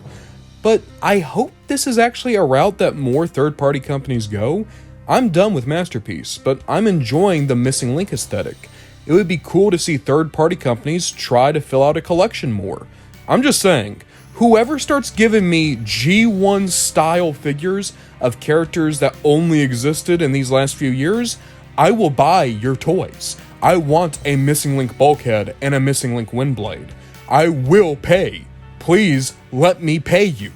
but I hope this is actually a route that more third-party companies go. I'm done with Masterpiece, but I'm enjoying the Missing Link aesthetic. It would be cool to see third-party companies try to fill out a collection more. I'm just saying, whoever starts giving me G1 style figures of characters that only existed in these last few years, I will buy your toys. I want a Missing Link bulkhead and a Missing Link windblade. I will pay. Please let me pay you.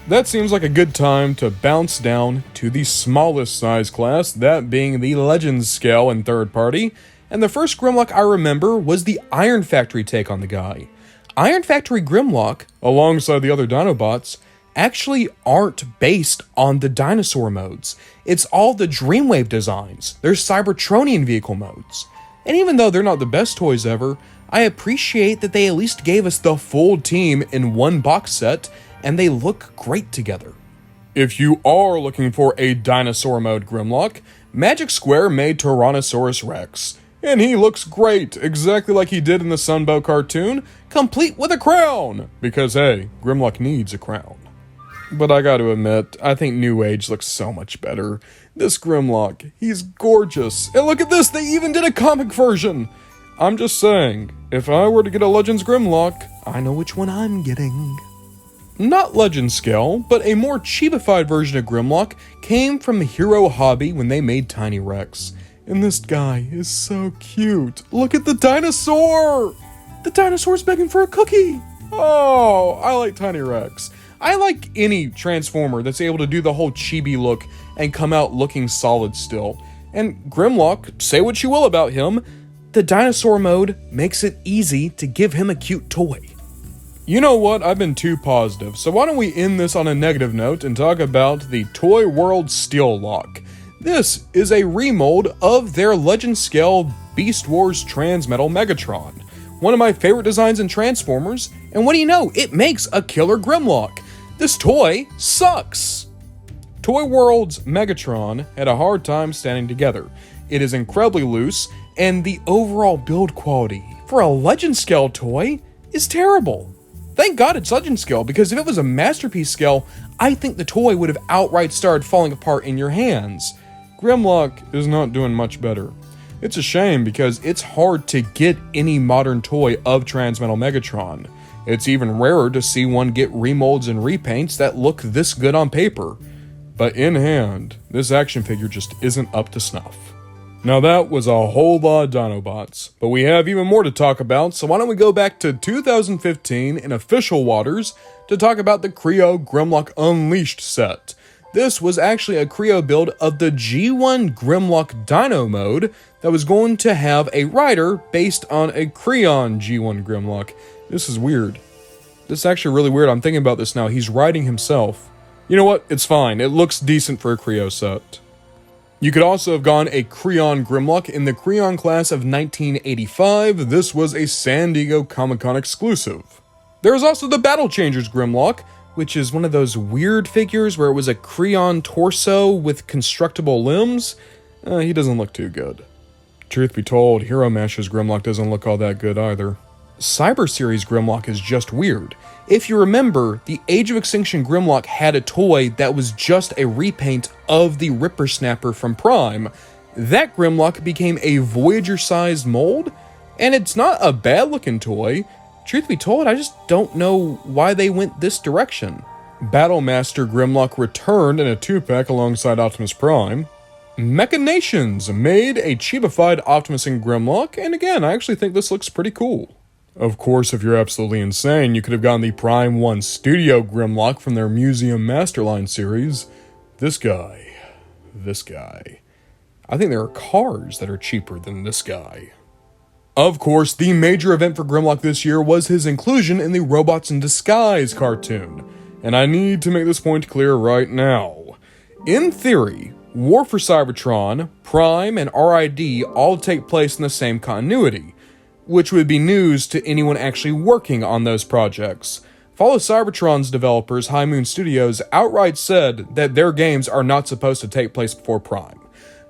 That seems like a good time to bounce down to the smallest size class, that being the Legends scale in third party, and the first Grimlock I remember was the Iron Factory take on the guy. Iron Factory Grimlock, alongside the other Dinobots, actually aren't based on the dinosaur modes. It's all the Dreamwave designs. They're Cybertronian vehicle modes. And even though they're not the best toys ever, I appreciate that they at least gave us the full team in one box set, and they look great together. If you are looking for a dinosaur mode Grimlock, Magic Square made Tyrannosaurus Rex. And he looks great, exactly like he did in the Sunbow cartoon, complete with a crown! Because hey, Grimlock needs a crown. But I gotta admit, I think New Age looks so much better. This Grimlock, he's gorgeous. And look at this, they even did a comic version! I'm just saying, if I were to get a Legends Grimlock, I know which one I'm getting. Not Legend scale, but a more cheapified version of Grimlock came from Hero Hobby when they made Tiny Rex. And this guy is so cute. Look at the dinosaur! The dinosaur's begging for a cookie! Oh, I like Tiny Rex. I like any Transformer that's able to do the whole chibi look and come out looking solid still. And Grimlock, say what you will about him, the dinosaur mode makes it easy to give him a cute toy. You know what, I've been too positive, so why don't we end this on a negative note and talk about the Toy World Steel Lock. This is a remold of their Legend scale Beast Wars Transmetal Megatron. One of my favorite designs in Transformers, and what do you know, it makes a killer Grimlock. This toy sucks! Toy World's Megatron had a hard time standing together. It is incredibly loose, and the overall build quality for a Legend scale toy is terrible. Thank God it's Legend scale, because if it was a Masterpiece scale, I think the toy would have outright started falling apart in your hands. Grimlock is not doing much better. It's a shame because it's hard to get any modern toy of Transmetal Megatron. It's even rarer to see one get remolds and repaints that look this good on paper. But in hand, this action figure just isn't up to snuff. Now that was a whole lot of Dinobots, but we have even more to talk about, so why don't we go back to 2015 in official waters to talk about the Creo Grimlock Unleashed set. This was actually a Creo build of the G1 Grimlock Dino mode that was going to have a rider based on a Creon G1 Grimlock. This is weird. This is actually really weird. I'm thinking about this now. He's riding himself. You know what? It's fine. It looks decent for a Creo set. You could also have gone a Creon Grimlock in the Creon class of 1985. This was a San Diego Comic-Con exclusive. There's also the Battle Changers Grimlock, which is one of those weird figures where it was a Creon torso with constructible limbs. He doesn't look too good. Truth be told, Hero Mash's Grimlock doesn't look all that good either. Cyber Series Grimlock is just weird. If you remember, the Age of Extinction Grimlock had a toy that was just a repaint of the Ripper Snapper from Prime. That Grimlock became a Voyager-sized mold, and it's not a bad-looking toy. Truth be told, I just don't know why they went this direction. Battlemaster Grimlock returned in a 2-pack alongside Optimus Prime. Mechanations made a cheapified Optimus and Grimlock, and again, I actually think this looks pretty cool. Of course, if you're absolutely insane, you could have gotten the Prime 1 Studio Grimlock from their Museum Masterline series. This guy. I think there are cars that are cheaper than this guy. Of course, the major event for Grimlock this year was his inclusion in the Robots in Disguise cartoon. And I need to make this point clear right now. In theory, War for Cybertron, Prime, and RID all take place in the same continuity, which would be news to anyone actually working on those projects. Follow Cybertron's developers, High Moon Studios, outright said that their games are not supposed to take place before Prime.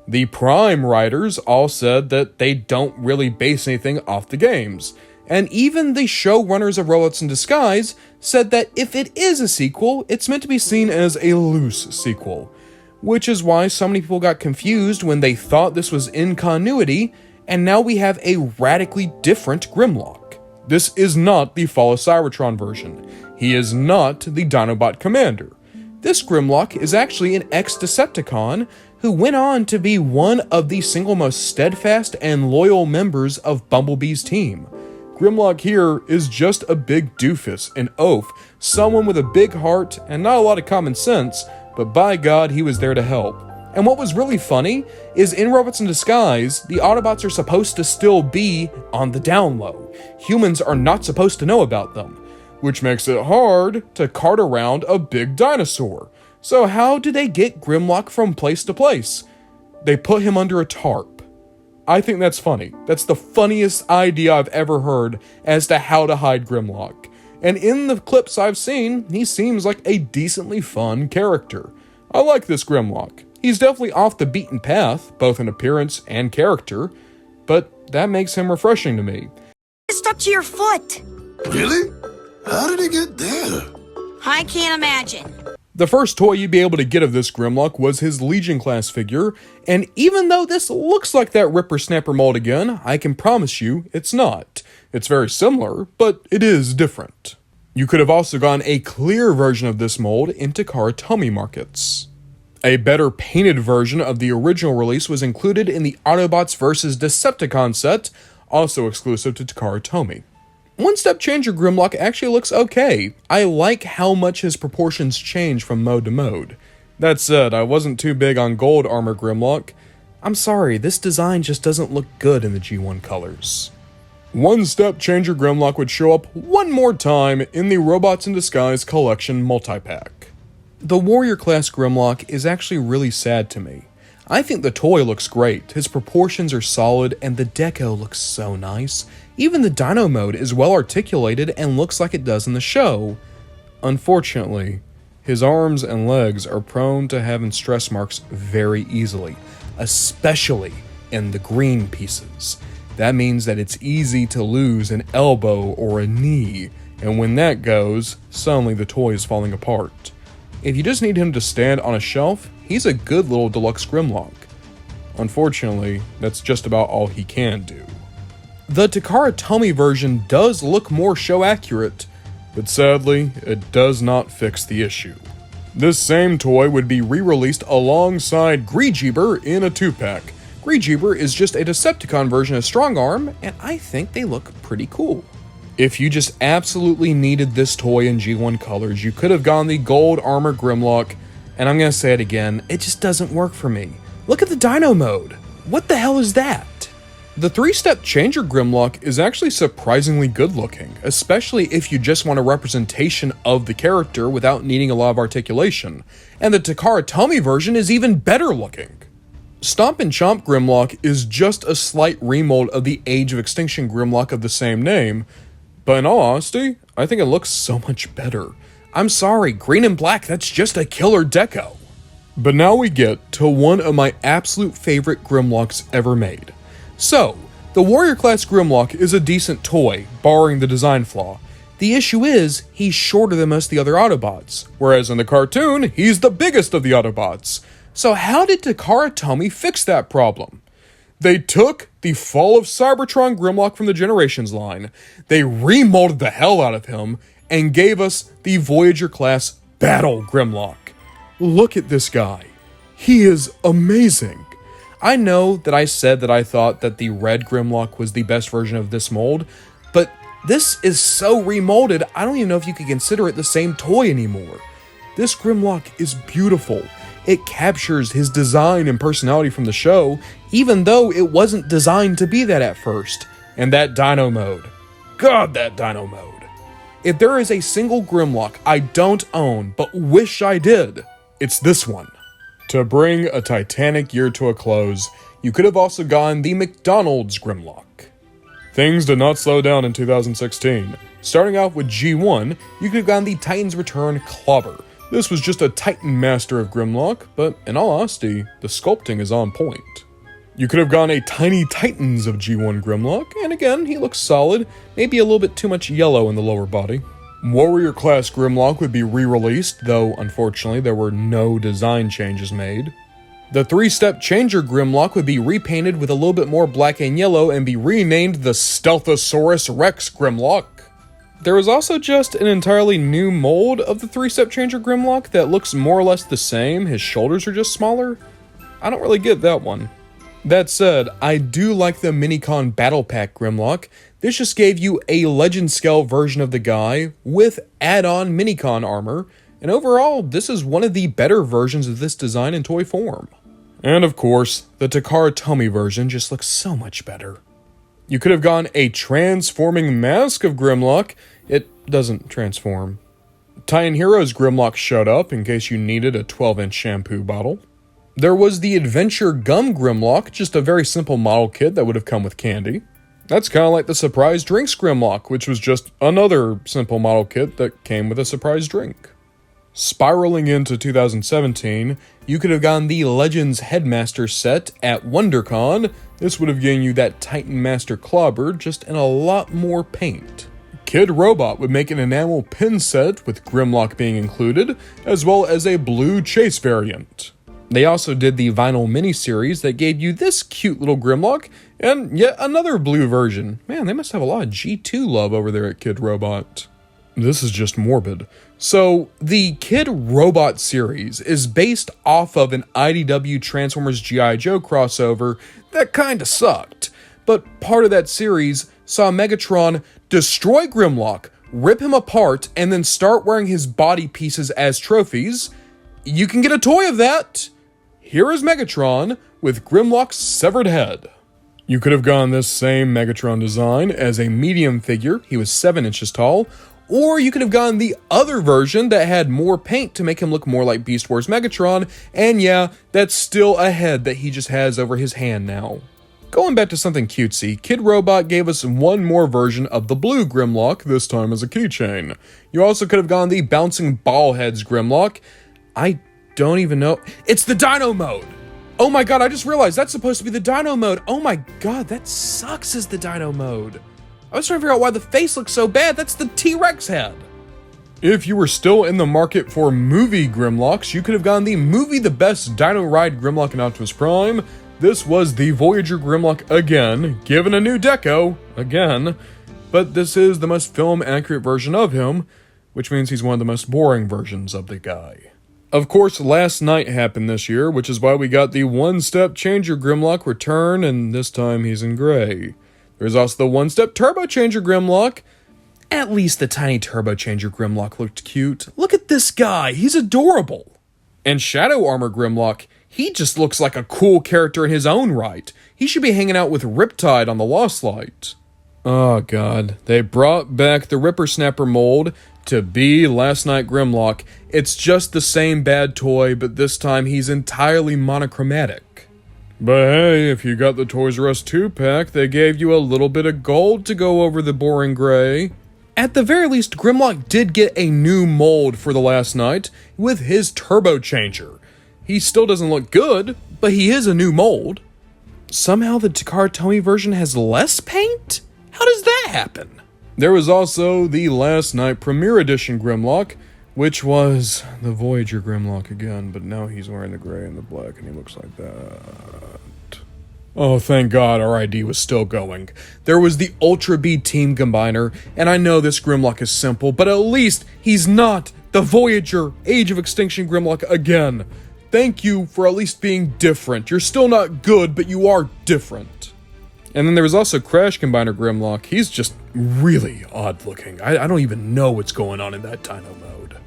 The Prime writers all said that they don't really base anything off the games. And even the showrunners of Robots in Disguise said that if it is a sequel, it's meant to be seen as a loose sequel. Which is why so many people got confused when they thought this was in continuity, and now we have a radically different Grimlock. This is not the Fall of Cybertron version. He is not the Dinobot Commander. This Grimlock is actually an ex-Decepticon who went on to be one of the single most steadfast and loyal members of Bumblebee's team. Grimlock here is just a big doofus, an oaf, someone with a big heart and not a lot of common sense, but by God, he was there to help. And what was really funny is in Robots in Disguise, the Autobots are supposed to still be on the down low. Humans are not supposed to know about them, which makes it hard to cart around a big dinosaur. So how do they get Grimlock from place to place? They put him under a tarp. I think that's funny. That's the funniest idea I've ever heard as to how to hide Grimlock. And in the clips I've seen, he seems like a decently fun character. I like this Grimlock. He's definitely off the beaten path, both in appearance and character, but that makes him refreshing to me. It's stuck to your foot. Really? How did it get there? I can't imagine. The first toy you'd be able to get of this Grimlock was his Legion class figure, and even though this looks like that Ripper Snapper mold again, I can promise you it's not. It's very similar, but it is different. You could have also gone a clear version of this mold into Takara Tomy markets. A better painted version of the original release was included in the Autobots vs. Decepticon set, also exclusive to Takara Tomy. One Step Changer Grimlock actually looks okay. I like how much his proportions change from mode to mode. That said, I wasn't too big on Gold Armor Grimlock. I'm sorry, this design just doesn't look good in the G1 colors. One Step Changer Grimlock would show up one more time in the Robots in Disguise Collection multi-pack. The Warrior class Grimlock is actually really sad to me. I think the toy looks great, his proportions are solid, and the deco looks so nice. Even the Dino mode is well articulated and looks like it does in the show. Unfortunately, his arms and legs are prone to having stress marks very easily, especially in the green pieces. That means that it's easy to lose an elbow or a knee, and when that goes, suddenly the toy is falling apart. If you just need him to stand on a shelf, he's a good little deluxe Grimlock. Unfortunately, that's just about all he can do. The Takara Tomy version does look more show accurate, but sadly, it does not fix the issue. This same toy would be re-released alongside Greejeeber in a 2-pack. Greejeeber is just a Decepticon version of Strongarm, and I think they look pretty cool. If you just absolutely needed this toy in G1 colors, you could have gone the Gold Armor Grimlock, and I'm gonna say it again, it just doesn't work for me. Look at the Dino mode. What the hell is that? The 3-Step Changer Grimlock is actually surprisingly good looking, especially if you just want a representation of the character without needing a lot of articulation, and the Takara Tomy version is even better looking. Stomp and Chomp Grimlock is just a slight remold of the Age of Extinction Grimlock of the same name, but in all honesty, I think it looks so much better. I'm sorry, green and black, that's just a killer deco. But now we get to one of my absolute favorite Grimlocks ever made. So, the Warrior class Grimlock is a decent toy, barring the design flaw. The issue is, he's shorter than most of the other Autobots, whereas in the cartoon, he's the biggest of the Autobots. So how did Takara Tomy fix that problem? They took the Fall of Cybertron Grimlock from the Generations line, they remolded the hell out of him, and gave us the Voyager class Battle Grimlock. Look at this guy. He is amazing. I know that I said that I thought that the red Grimlock was the best version of this mold, but this is so remolded, I don't even know if you could consider it the same toy anymore. This Grimlock is beautiful. It captures his design and personality from the show, even though it wasn't designed to be that at first. And that Dino mode. God, that Dino mode. If there is a single Grimlock I don't own, but wish I did, it's this one. To bring a Titanic year to a close, you could have also gone the McDonald's Grimlock. Things did not slow down in 2016. Starting off with G1, you could have gone the Titan's Return Clobber. This was just a Titan master of Grimlock, but in all honesty, the sculpting is on point. You could have gone a Tiny Titans of G1 Grimlock, and again, he looks solid, maybe a little bit too much yellow in the lower body. Warrior class Grimlock would be re-released, though unfortunately there were no design changes made. The 3-Step Changer Grimlock would be repainted with a little bit more black and yellow and be renamed the Stealthosaurus Rex Grimlock. There was also just an entirely new mold of the 3-Step Changer Grimlock that looks more or less the same, his shoulders are just smaller. I don't really get that one. That said, I do like the Minicon Battle Pack Grimlock. This just gave you a Legend Scale version of the guy with add-on Minicon armor, and overall, this is one of the better versions of this design in toy form. And of course, the Takara Tomy version just looks so much better. You could have gone a transforming mask of Grimlock. It doesn't transform. Titan Heroes Grimlock showed up in case you needed a 12-inch shampoo bottle. There was the Adventure Gum Grimlock, just a very simple model kit that would have come with candy. That's kind of like the Surprise Drinks Grimlock, which was just another simple model kit that came with a surprise drink. Spiraling into 2017, you could have gotten the Legends Headmaster set at WonderCon. This would have given you that Titan Master Clobber, just in a lot more paint. Kid Robot would make an enamel pin set with Grimlock being included, as well as a blue chase variant. They also did the vinyl miniseries that gave you this cute little Grimlock, and yet another blue version. Man, they must have a lot of G2 love over there at Kid Robot. This is just morbid. So, the Kid Robot series is based off of an IDW Transformers G.I. Joe crossover that kinda sucked. But part of that series saw Megatron destroy Grimlock, rip him apart, and then start wearing his body pieces as trophies. You can get a toy of that! Here is Megatron with Grimlock's severed head. You could have gone this same Megatron design as a medium figure, he was 7 inches tall, or you could have gone the other version that had more paint to make him look more like Beast Wars Megatron, and yeah, that's still a head that he just has over his hand now. Going back to something cutesy, Kid Robot gave us one more version of the blue Grimlock, this time as a keychain. You also could have gone the Bouncing Ball Heads Grimlock. I don't even know. It's the Dino mode! Oh my god, I just realized that's supposed to be the Dino mode. Oh my god, that sucks as the Dino mode. I was trying to figure out why the face looks so bad. That's the T-Rex head. If you were still in the market for movie Grimlocks, you could have gone the movie The Best Dino Ride Grimlock in Optimus Prime. This was the Voyager Grimlock again, given a new deco, again. But this is the most film-accurate version of him, which means he's one of the most boring versions of the guy. Of course, Last Night happened this year, which is why we got the One-Step Changer Grimlock return, and this time he's in gray. There's also the One-Step Turbo Changer Grimlock. At least the tiny Turbo Changer Grimlock looked cute. Look at this guy, he's adorable. And Shadow Armor Grimlock, he just looks like a cool character in his own right. He should be hanging out with Riptide on the Lost Light. Oh god, they brought back the Ripper Snapper mold to be Last Night Grimlock. It's just the same bad toy, but this time he's entirely monochromatic. But hey, if you got the Toys R Us 2-pack, they gave you a little bit of gold to go over the boring gray. At the very least, Grimlock did get a new mold for the Last Night with his Turbo Changer. He still doesn't look good, but he is a new mold. Somehow the Takara Tomy version has less paint? How does that happen? There was also the Last Night Premiere Edition Grimlock, which was the Voyager Grimlock again, but now he's wearing the gray and the black and he looks like that. Oh, thank God our ID was still going. There was the Ultra B Team Combiner, and I know this Grimlock is simple, but at least he's not the Voyager Age of Extinction Grimlock again. Thank you for at least being different. You're still not good, but you are different. And then there was also Crash Combiner Grimlock. He's just really odd looking. I don't even know what's going on in that Dino mode.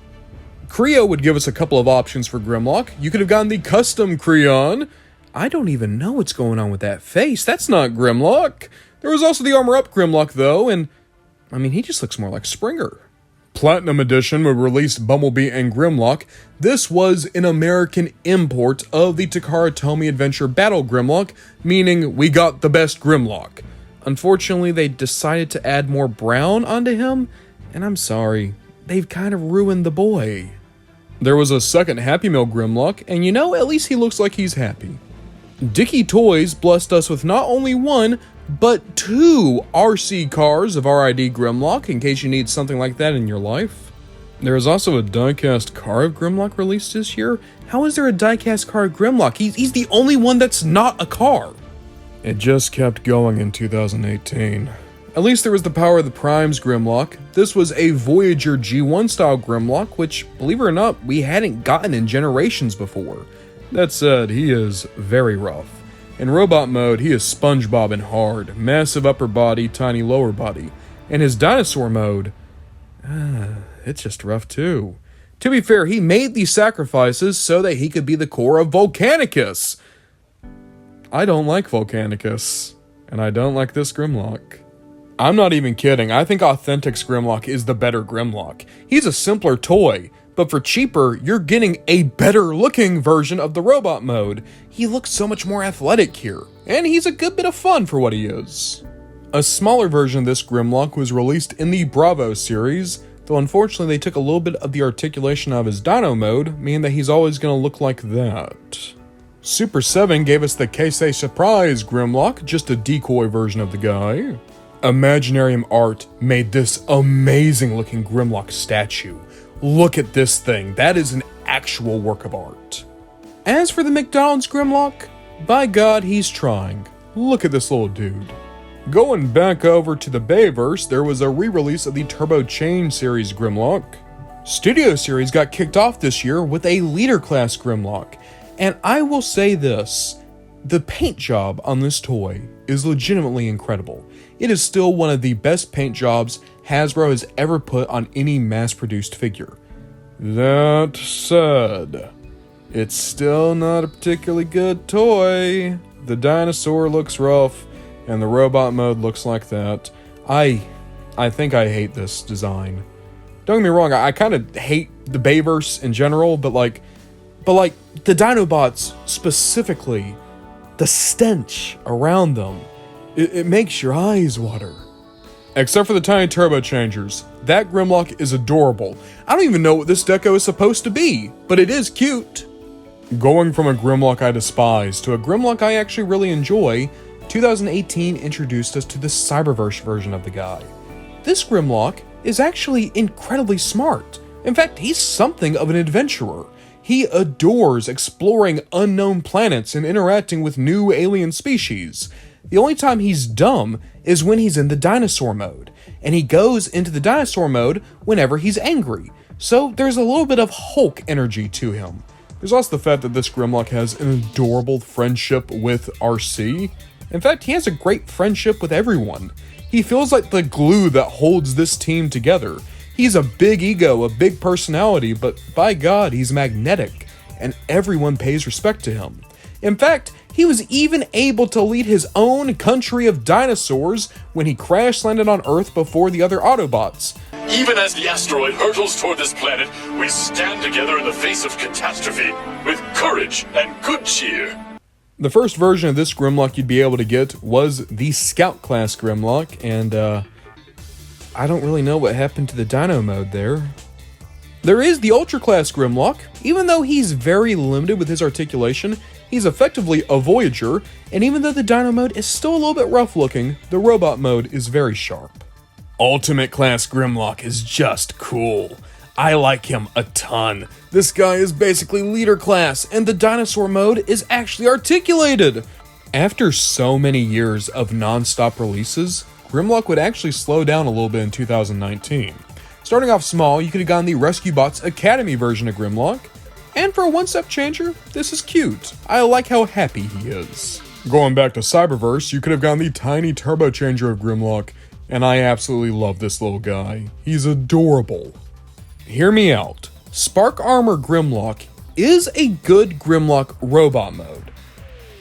Creo would give us a couple of options for Grimlock. You could have gotten the Custom Creon. I don't even know what's going on with that face. That's not Grimlock. There was also the Armor Up Grimlock though, and I mean, he just looks more like Springer. Platinum Edition would release Bumblebee and Grimlock. This was an American import of the Takara Tomy Adventure Battle Grimlock, meaning we got the best Grimlock. Unfortunately, they decided to add more brown onto him, and I'm sorry, they've kind of ruined the boy. There was a second Happy Meal Grimlock, and you know, at least he looks like he's happy. Dicky Toys blessed us with not only one, but 2 RC cars of RID Grimlock, in case you need something like that in your life. There is also a diecast car of Grimlock released this year. How is there a diecast car of Grimlock? He's the only one that's not a car. It just kept going in 2018. At least there was the Power of the Primes Grimlock. This was a Voyager G1 style Grimlock, which, believe it or not, we hadn't gotten in generations before. That said, he is very rough. In robot mode, he is SpongeBob and hard, massive upper body, tiny lower body. In his dinosaur mode, it's just rough too. To be fair, he made these sacrifices so that he could be the core of Volcanicus. I don't like Volcanicus, and I don't like this Grimlock. I'm not even kidding, I think Authentics Grimlock is the better Grimlock. He's a simpler toy, but for cheaper, you're getting a better looking version of the robot mode. He looks so much more athletic here, and he's a good bit of fun for what he is. A smaller version of this Grimlock was released in the Bravo series, though unfortunately they took a little bit of the articulation out of his dino mode, meaning that he's always going to look like that. Super 7 gave us the Keisei Surprise Grimlock, just a decoy version of the guy. Imaginarium Art made this amazing looking Grimlock statue. Look at this thing, that is an actual work of art. As for the McDonald's Grimlock, by God, he's trying. Look at this little dude. Going back over to the Bayverse, there was a re-release of the Turbo Chain series Grimlock. Studio Series got kicked off this year with a Leader Class Grimlock, and I will say this, the paint job on this toy is legitimately incredible. It is still one of the best paint jobs Hasbro has ever put on any mass-produced figure. That said, it's still not a particularly good toy. The dinosaur looks rough, and the robot mode looks like that. I think I hate this design. Don't get me wrong, I kind of hate the Bayverse in general, but like the Dinobots specifically, the stench around them, it makes your eyes water. Except for the tiny turbo changers. That Grimlock is adorable. I don't even know what this deco is supposed to be, but it is cute. Going from a Grimlock I despise to a Grimlock I actually really enjoy, 2018 introduced us to the Cyberverse version of the guy. This Grimlock is actually incredibly smart. In fact, he's something of an adventurer. He adores exploring unknown planets and interacting with new alien species. The only time he's dumb is when he's in the dinosaur mode, and he goes into the dinosaur mode whenever he's angry. So there's a little bit of Hulk energy to him. There's also the fact that this Grimlock has an adorable friendship with RC. In fact, he has a great friendship with everyone. He feels like the glue that holds this team together. He's a big ego, a big personality, but by God, he's magnetic, and everyone pays respect to him. In fact, he was even able to lead his own country of dinosaurs when he crash-landed on Earth before the other Autobots. Even as the asteroid hurtles toward this planet, we stand together in the face of catastrophe with courage and good cheer. The first version of this Grimlock you'd be able to get was the Scout class Grimlock, and I don't really know what happened to the Dino mode there. There is the Ultra class Grimlock. Even though he's very limited with his articulation, he's effectively a Voyager, and even though the Dino mode is still a little bit rough looking, the Robot mode is very sharp. Ultimate class Grimlock is just cool. I like him a ton. This guy is basically Leader class, and the dinosaur mode is actually articulated. After so many years of non-stop releases, Grimlock would actually slow down a little bit in 2019. Starting off small, you could have gotten the Rescue Bots Academy version of Grimlock, and for a one-step changer, this is cute. I like how happy he is. Going back to Cyberverse, you could have gotten the tiny turbo changer of Grimlock, and I absolutely love this little guy. He's adorable. Hear me out. Spark Armor Grimlock is a good Grimlock robot mode.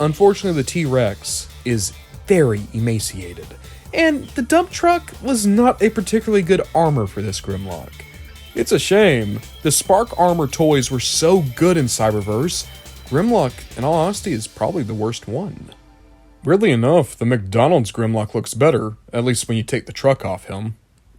Unfortunately, the T-Rex is very emaciated, and the dump truck was not a particularly good armor for this Grimlock. It's a shame. The Spark Armor toys were so good in Cyberverse, Grimlock, in all honesty, is probably the worst one. Weirdly enough, the McDonald's Grimlock looks better, at least when you take the truck off him.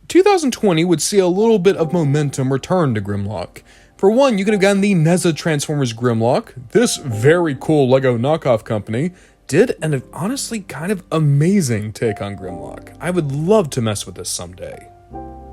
2020 would see a little bit of momentum return to Grimlock. For one, you could have gotten the Neza Transformers Grimlock. This very cool LEGO knockoff company did an honestly kind of amazing take on Grimlock. I would love to mess with this someday.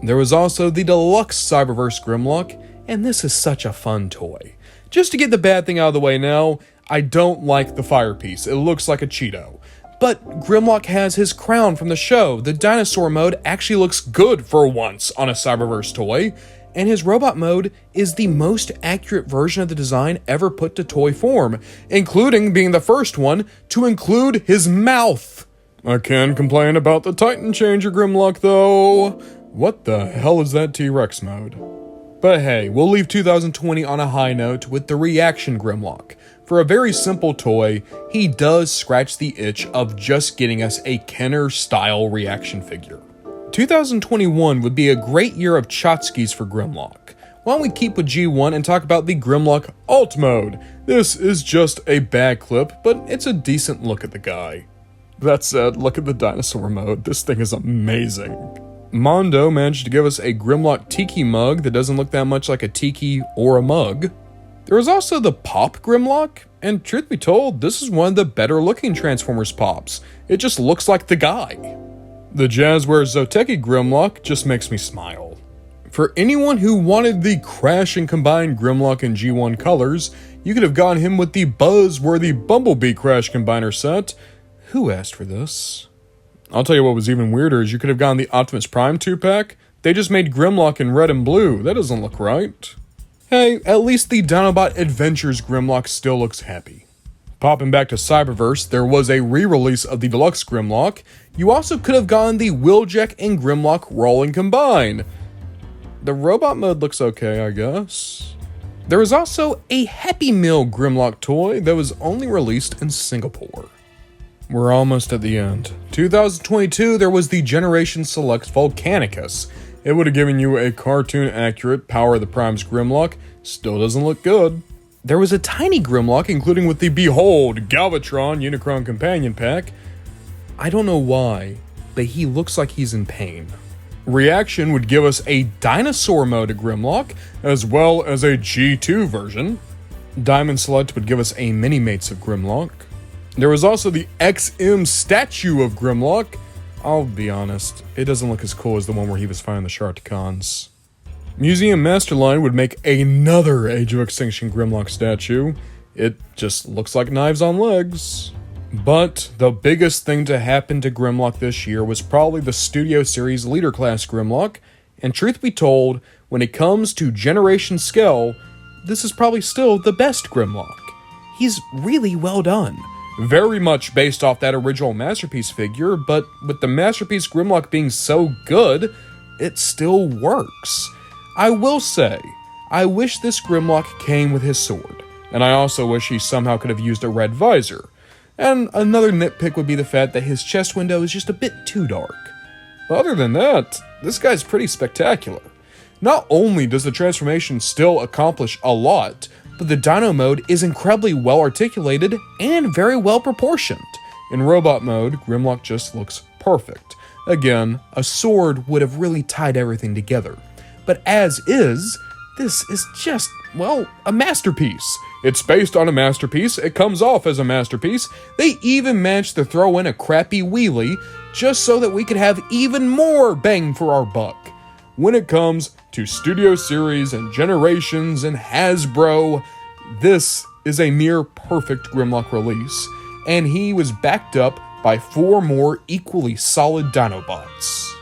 There was also the Deluxe Cyberverse Grimlock, and this is such a fun toy. Just to get the bad thing out of the way now, I don't like the fire piece. It looks like a Cheeto. But Grimlock has his crown from the show. The dinosaur mode actually looks good for once on a Cyberverse toy, and his robot mode is the most accurate version of the design ever put to toy form, including being the first one to include his mouth. I can complain about the Titan Changer Grimlock though. What the hell is that T-Rex mode? But hey, we'll leave 2020 on a high note with the Reaction Grimlock. For a very simple toy, he does scratch the itch of just getting us a Kenner-style reaction figure. 2021 would be a great year of tchotchkes for Grimlock. Why don't we keep with G1 and talk about the Grimlock Alt Mode? This is just a bad clip, but it's a decent look at the guy. That said, look at the dinosaur mode. This thing is amazing. Mondo managed to give us a Grimlock Tiki mug that doesn't look that much like a tiki or a mug. There was also the Pop Grimlock, and truth be told, this is one of the better looking Transformers Pops. It just looks like the guy. The Jazzware Zoteki Grimlock just makes me smile. For anyone who wanted the Crash and Combine Grimlock in G1 colors, you could have gotten him with the Buzzworthy Bumblebee Crash Combiner set. Who asked for this? I'll tell you what was even weirder is you could have gotten the Optimus Prime 2-pack. They just made Grimlock in red and blue. That doesn't look right. Hey, at least the Dinobot Adventures Grimlock still looks happy. Popping back to Cyberverse, there was a re-release of the Deluxe Grimlock. You also could have gotten the Wheeljack and Grimlock Roll and Combine. The robot mode looks okay, I guess. There was also a Happy Meal Grimlock toy that was only released in Singapore. We're almost at the end. 2022, there was the Generation Select Volcanicus. It would have given you a cartoon-accurate Power of the Primes Grimlock. Still doesn't look good. There was a tiny Grimlock, including with the Behold Galvatron Unicron Companion Pack. I don't know why, but he looks like he's in pain. Reaction would give us a Dinosaur Mode Grimlock, as well as a G2 version. Diamond Select would give us a Mini-Mates of Grimlock. There was also the XM statue of Grimlock. I'll be honest, it doesn't look as cool as the one where he was fighting the Sharkticons. Museum Masterline would make another Age of Extinction Grimlock statue. It just looks like knives on legs. But the biggest thing to happen to Grimlock this year was probably the Studio Series Leader Class Grimlock, and truth be told, when it comes to generation scale, this is probably still the best Grimlock. He's really well done. Very much based off that original Masterpiece figure, but with the Masterpiece Grimlock being so good, it still works. I will say, I wish this Grimlock came with his sword, and I also wish he somehow could have used a red visor. And another nitpick would be the fact that his chest window is just a bit too dark. But other than that, this guy's pretty spectacular. Not only does the transformation still accomplish a lot, but the Dino mode is incredibly well articulated and very well proportioned. In robot mode, Grimlock just looks perfect. Again, a sword would have really tied everything together. But as is, this is just, well, a masterpiece. It's based on a masterpiece, it comes off as a masterpiece. They even managed to throw in a crappy wheelie just so that we could have even more bang for our buck. When it comes to Studio Series and Generations and Hasbro, this is a near perfect Grimlock release, and he was backed up by 4 more equally solid Dinobots.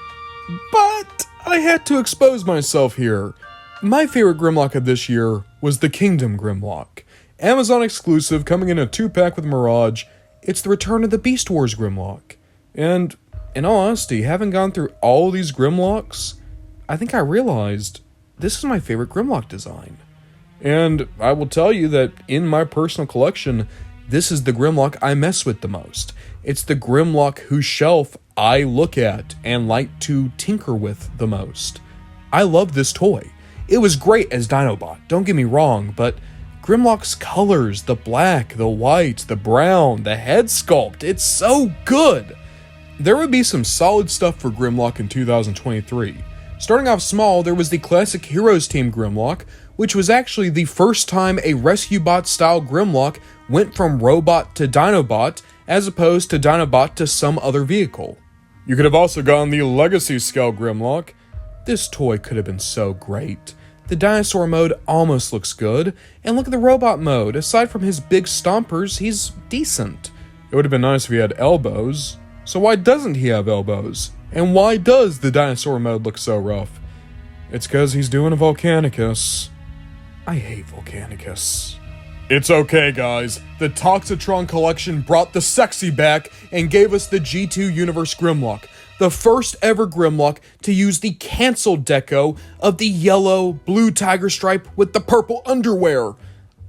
But I had to expose myself here. My favorite Grimlock of this year was the Kingdom Grimlock. Amazon exclusive, coming in a 2-pack with Mirage. It's the return of the Beast Wars Grimlock. And in all honesty, having gone through all these Grimlocks, I think I realized this is my favorite Grimlock design. And I will tell you that in my personal collection, this is the Grimlock I mess with the most. It's the Grimlock whose shelf I look at and like to tinker with the most. I love this toy. It was great as Dinobot, don't get me wrong, but Grimlock's colors, the black, the white, the brown, the head sculpt, it's so good! There would be some solid stuff for Grimlock in 2023. Starting off small, there was the classic Heroes Team Grimlock, which was actually the first time a Rescue Bot style Grimlock went from robot to Dinobot, as opposed to Dinobot to some other vehicle. You could have also gotten the Legacy Scale Grimlock. This toy could have been so great. The dinosaur mode almost looks good, and look at the robot mode. Aside from his big stompers, he's decent. It would have been nice if he had elbows. So why doesn't he have elbows? And why does the dinosaur mode look so rough? It's because he's doing a Volcanicus. I hate Volcanicus. It's okay, guys. The Toxatron collection brought the sexy back and gave us the G2 Universe Grimlock, the first ever Grimlock to use the canceled deco of the yellow blue tiger stripe with the purple underwear.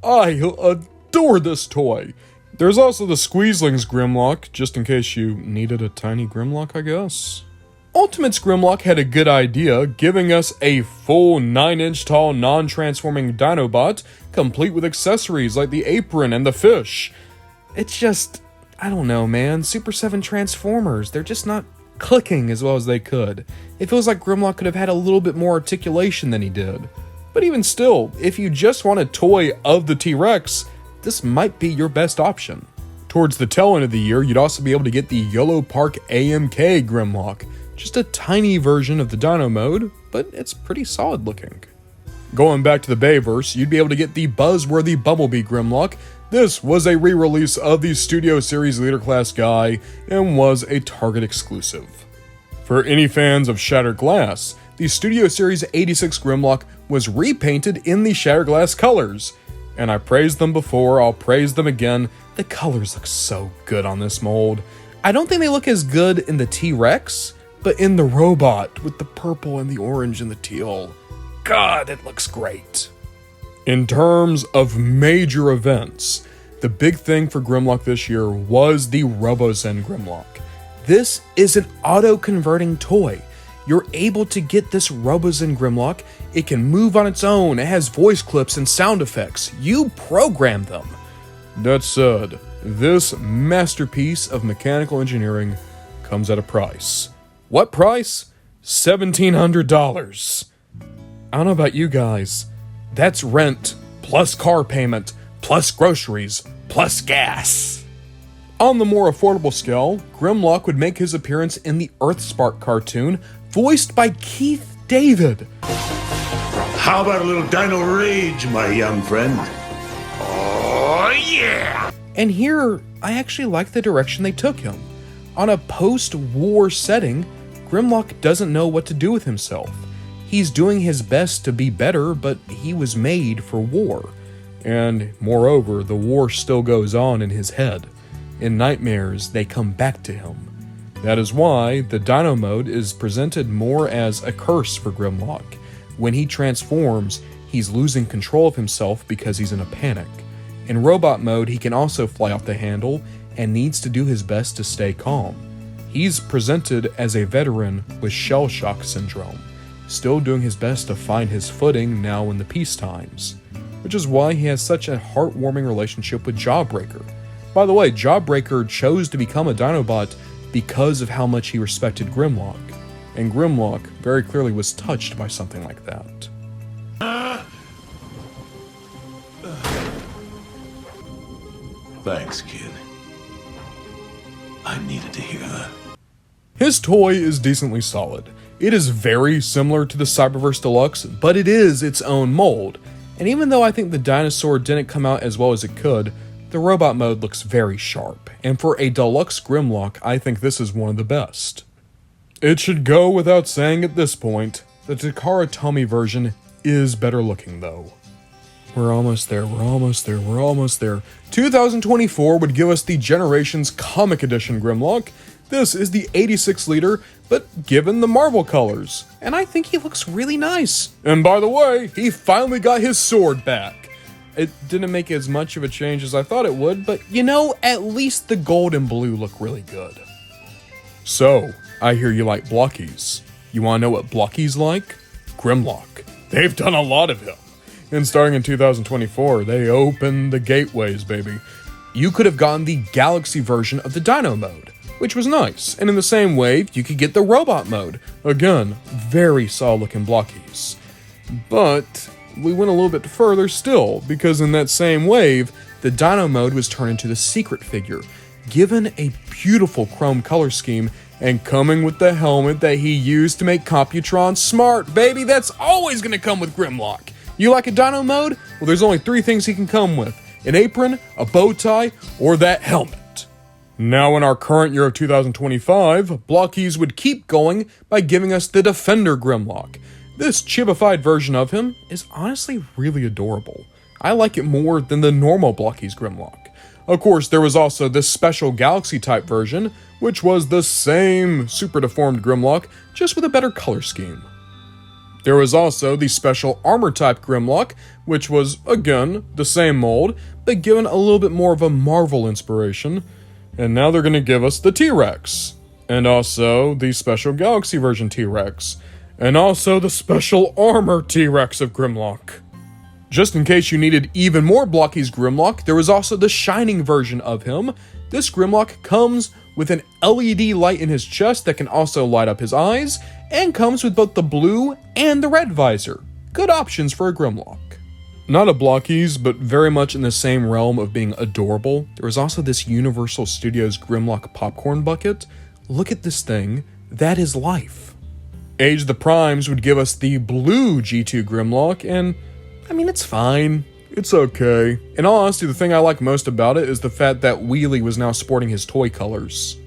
I adore this toy. There's also the Squeezlings Grimlock, just in case you needed a tiny Grimlock, I guess. Ultimate's Grimlock had a good idea, giving us a full 9-inch tall non-transforming Dinobot, complete with accessories like the apron and the fish. It's just, I don't know, man. Super 7 Transformers, they're just not clicking as well as they could. It feels like Grimlock could have had a little bit more articulation than he did. But even still, if you just want a toy of the T-Rex, this might be your best option. Towards the tail end of the year, you'd also be able to get the Yellow Park AMK Grimlock. Just a tiny version of the Dino mode, but it's pretty solid looking. Going back to the Bayverse, you'd be able to get the buzzworthy Bumblebee Grimlock. This was a re-release of the Studio Series Leader Class Guy, and was a Target exclusive. For any fans of Shattered Glass, the Studio Series 86 Grimlock was repainted in the Shattered Glass colors. And I praised them before, I'll praise them again. The colors look so good on this mold. I don't think they look as good in the T-Rex, but in the robot with the purple and the orange and the teal. God, it looks great. In terms of major events, the big thing for Grimlock this year was the Robosen Grimlock. This is an auto-converting toy. You're able to get this Robosen Grimlock. It can move on its own. It has voice clips and sound effects. You program them. That said, this masterpiece of mechanical engineering comes at a price. What price? $1,700. I don't know about you guys. That's rent, plus car payment, plus groceries, plus gas. On the more affordable scale, Grimlock would make his appearance in the EarthSpark cartoon, voiced by Keith David. How about a little Dino Rage, my young friend? Oh, yeah! And here, I actually like the direction they took him. On a post-war setting, Grimlock doesn't know what to do with himself. He's doing his best to be better, but he was made for war. And moreover, the war still goes on in his head. In nightmares, they come back to him. That is why the Dino mode is presented more as a curse for Grimlock. When he transforms, he's losing control of himself because he's in a panic. In robot mode, he can also fly off the handle and needs to do his best to stay calm. He's presented as a veteran with shell shock syndrome, still doing his best to find his footing now in the peace times, which is why he has such a heartwarming relationship with Jawbreaker. By the way, Jawbreaker chose to become a Dinobot because of how much he respected Grimlock, and Grimlock very clearly was touched by something like that. Thanks, kid. I needed to hear that. His toy is decently solid. It is very similar to the Cyberverse Deluxe, but it is its own mold. And even though I think the dinosaur didn't come out as well as it could, the robot mode looks very sharp. And for a deluxe Grimlock, I think this is one of the best. It should go without saying at this point, the Takara Tomy version is better looking though. We're almost there, we're almost there, we're almost there. 2024 would give us the Generations Comic Edition Grimlock. This is the 86 liter, but given the Marvel colors. And I think he looks really nice. And by the way, he finally got his sword back. It didn't make as much of a change as I thought it would, but you know, at least the gold and blue look really good. So, I hear you like Blockies. You wanna know what Blockies like? Grimlock. They've done a lot of him. And starting in 2024, they opened the gateways, baby. You could have gotten the Galaxy version of the Dino mode, which was nice. And in the same wave, you could get the robot mode. Again, very solid looking Blockies. But we went a little bit further still, because in that same wave, the Dino mode was turned into the secret figure, given a beautiful chrome color scheme, and coming with the helmet that he used to make Computron smart, baby. That's always gonna come with Grimlock. You like a Dino mode? Well, there's only 3 things he can come with: an apron, a bow tie, or that helmet. Now in our current year of 2025, Blockies would keep going by giving us the Defender Grimlock. This chibified version of him is honestly really adorable. I like it more than the normal Blockies Grimlock. Of course, there was also this special Galaxy-type version, which was the same super deformed Grimlock, just with a better color scheme. There was also the special Armor-type Grimlock, which was, again, the same mold, but given a little bit more of a Marvel inspiration. And now they're going to give us the T-Rex. And also the special Galaxy version T-Rex. And also the special Armor T-Rex of Grimlock. Just in case you needed even more Blockies Grimlock, there was also the Shining version of him. This Grimlock comes with an LED light in his chest that can also light up his eyes, and comes with both the blue and the red visor. Good options for a Grimlock. Not a Blockies, but very much in the same realm of being adorable, there was also this Universal Studios Grimlock popcorn bucket. Look at this thing, that is life. Age of the Primes would give us the blue G2 Grimlock, and I mean, it's fine. It's okay. In all honesty, the thing I like most about it is the fact that Wheelie was now sporting his toy colors.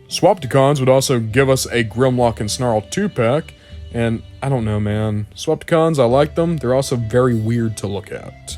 Swapticons would also give us a Grimlock and Snarl 2-pack, and I don't know, man. Swapticons, I like them. They're also very weird to look at.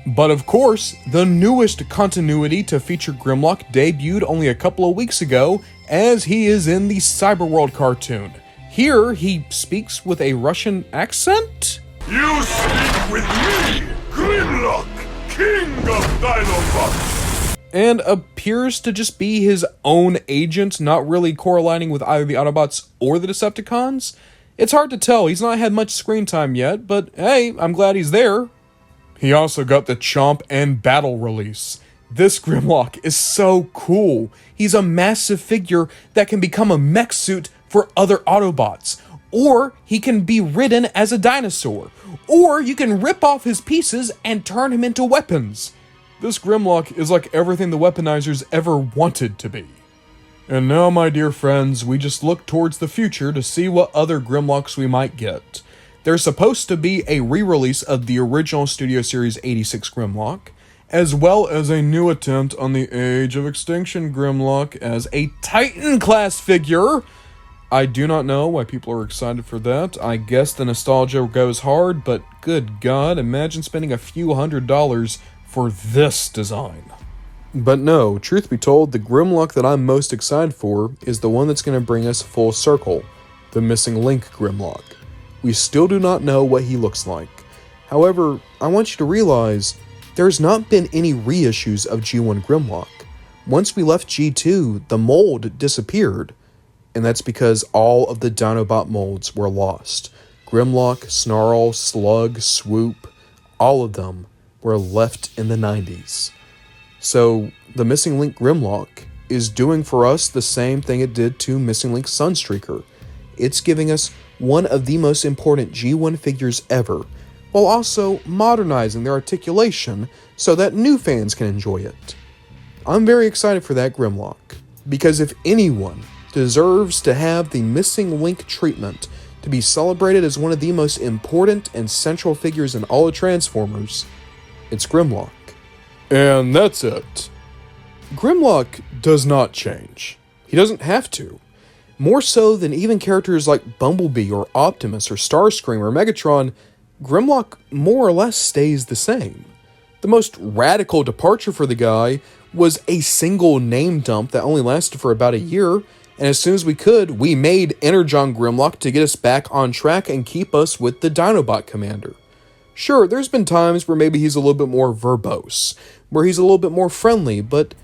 But of course, the newest continuity to feature Grimlock debuted only a couple of weeks ago, as he is in the Cyberworld cartoon. Here, he speaks with a Russian accent? You speak with me, Grimlock, King of Dinobots! And appears to just be his own agent, not really correlating with either the Autobots or the Decepticons. It's hard to tell, he's not had much screen time yet, but hey, I'm glad he's there. He also got the Chomp and Battle release. This Grimlock is so cool. He's a massive figure that can become a mech suit for other Autobots. Or he can be ridden as a dinosaur. Or you can rip off his pieces and turn him into weapons. This Grimlock is like everything the Weaponizers ever wanted to be. And now, my dear friends, we just look towards the future to see what other Grimlocks we might get. There's supposed to be a re-release of the original Studio Series 86 Grimlock, as well as a new attempt on the Age of Extinction Grimlock as a Titan-class figure. I do not know why people are excited for that. I guess the nostalgia goes hard, but good God, imagine spending a few $100s for this design. But no, truth be told, the Grimlock that I'm most excited for is the one that's going to bring us full circle, the Missing Link Grimlock. We still do not know what he looks like. However, I want you to realize there's not been any reissues of G1 Grimlock. Once we left G2, the mold disappeared. And that's because all of the Dinobot molds were lost. Grimlock, Snarl, Slug, Swoop, all of them were left in the 90s. So, the Missing Link Grimlock is doing for us the same thing it did to Missing Link Sunstreaker. It's giving us one of the most important G1 figures ever, while also modernizing their articulation so that new fans can enjoy it. I'm very excited for that Grimlock, because if anyone deserves to have the Missing Link treatment to be celebrated as one of the most important and central figures in all of Transformers, it's Grimlock. And that's it. Grimlock does not change. He doesn't have to. More so than even characters like Bumblebee or Optimus or Starscream or Megatron, Grimlock more or less stays the same. The most radical departure for the guy was a single name dump that only lasted for about a year, and as soon as we could, we made Energon Grimlock to get us back on track and keep us with the Dinobot Commander. Sure, there's been times where maybe he's a little bit more verbose, where he's a little bit more friendly, but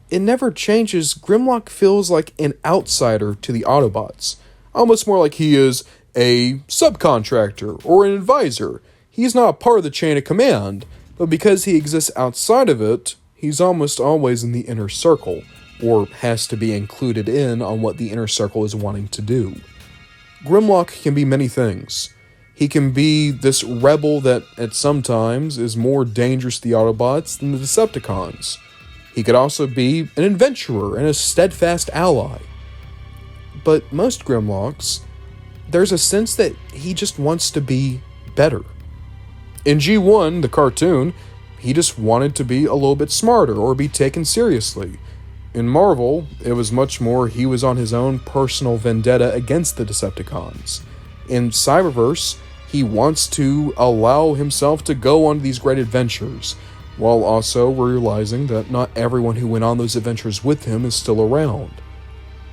it never changes. Grimlock feels like an outsider to the Autobots. Almost more like he is a subcontractor or an advisor. He's not a part of the chain of command, but because he exists outside of it, he's almost always in the inner circle, or has to be included in on what the inner circle is wanting to do. Grimlock can be many things. He can be this rebel that at some times is more dangerous to the Autobots than the Decepticons. He could also be an adventurer and a steadfast ally. But most Grimlocks, there's a sense that he just wants to be better. In G1, the cartoon, he just wanted to be a little bit smarter or be taken seriously. In Marvel, it was much more he was on his own personal vendetta against the Decepticons. In Cyberverse, he wants to allow himself to go on these great adventures, while also realizing that not everyone who went on those adventures with him is still around.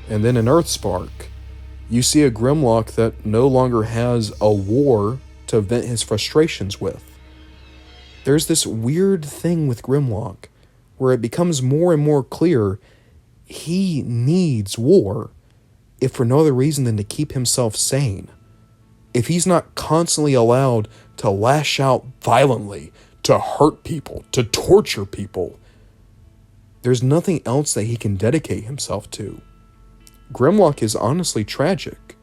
And then in EarthSpark, you see a Grimlock that no longer has a war to vent his frustrations with. There's this weird thing with Grimlock, where it becomes more and more clear he needs war, if for no other reason than to keep himself sane. If he's not constantly allowed to lash out violently, to hurt people, to torture people, there's nothing else that he can dedicate himself to. Grimlock is honestly tragic.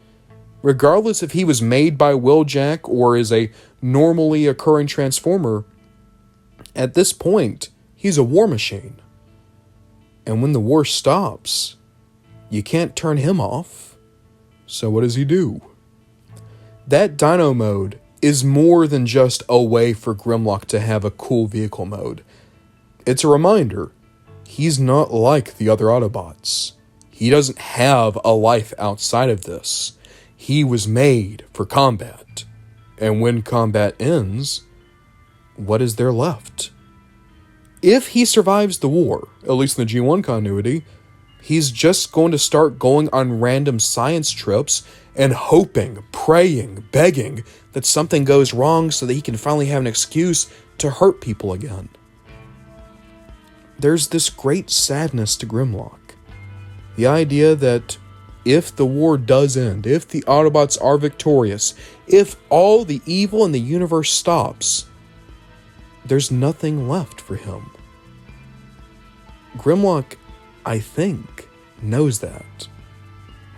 Regardless if he was made by Wheeljack or is a normally occurring transformer, at this point, he's a war machine. And when the war stops, you can't turn him off. So what does he do? That Dino mode is more than just a way for Grimlock to have a cool vehicle mode. It's a reminder, he's not like the other Autobots. He doesn't have a life outside of this. He was made for combat. And when combat ends, what is there left? If he survives the war, at least in the G1 continuity, he's just going to start going on random science trips and hoping, praying, begging that something goes wrong so that he can finally have an excuse to hurt people again. There's this great sadness to Grimlock. The idea that if the war does end, if the Autobots are victorious, if all the evil in the universe stops, there's nothing left for him. Grimlock, I think, knows that.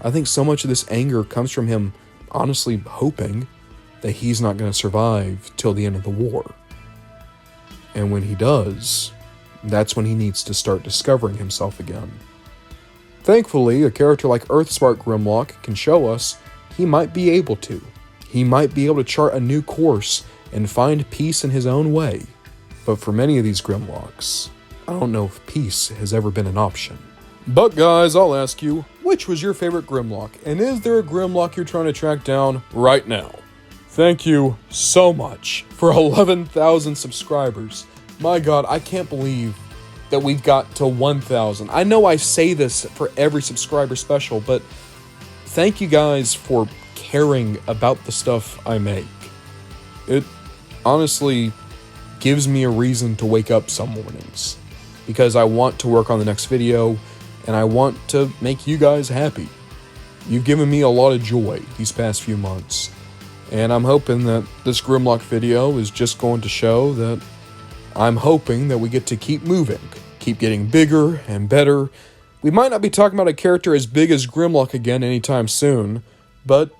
I think so much of this anger comes from him honestly hoping that he's not going to survive till the end of the war. And when he does, that's when he needs to start discovering himself again. Thankfully, a character like EarthSpark Grimlock can show us he might be able to. He might be able to chart a new course and find peace in his own way. But for many of these Grimlocks, I don't know if peace has ever been an option. But guys, I'll ask you, which was your favorite Grimlock? And is there a Grimlock you're trying to track down right now? Thank you so much for 11,000 subscribers. My God, I can't believe that we've got to 1,000. I know I say this for every subscriber special, but thank you guys for caring about the stuff I make. It honestly gives me a reason to wake up some mornings, because I want to work on the next video, and I want to make you guys happy. You've given me a lot of joy these past few months, and I'm hoping that this Grimlock video is just going to show that I'm hoping that we get to keep moving, keep getting bigger and better. We might not be talking about a character as big as Grimlock again anytime soon, but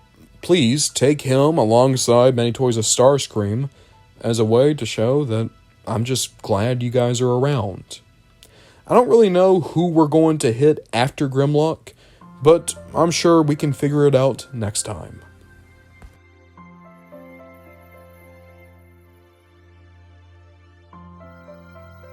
please take him alongside many toys of Starscream as a way to show that I'm just glad you guys are around. I don't really know who we're going to hit after Grimlock, but I'm sure we can figure it out next time.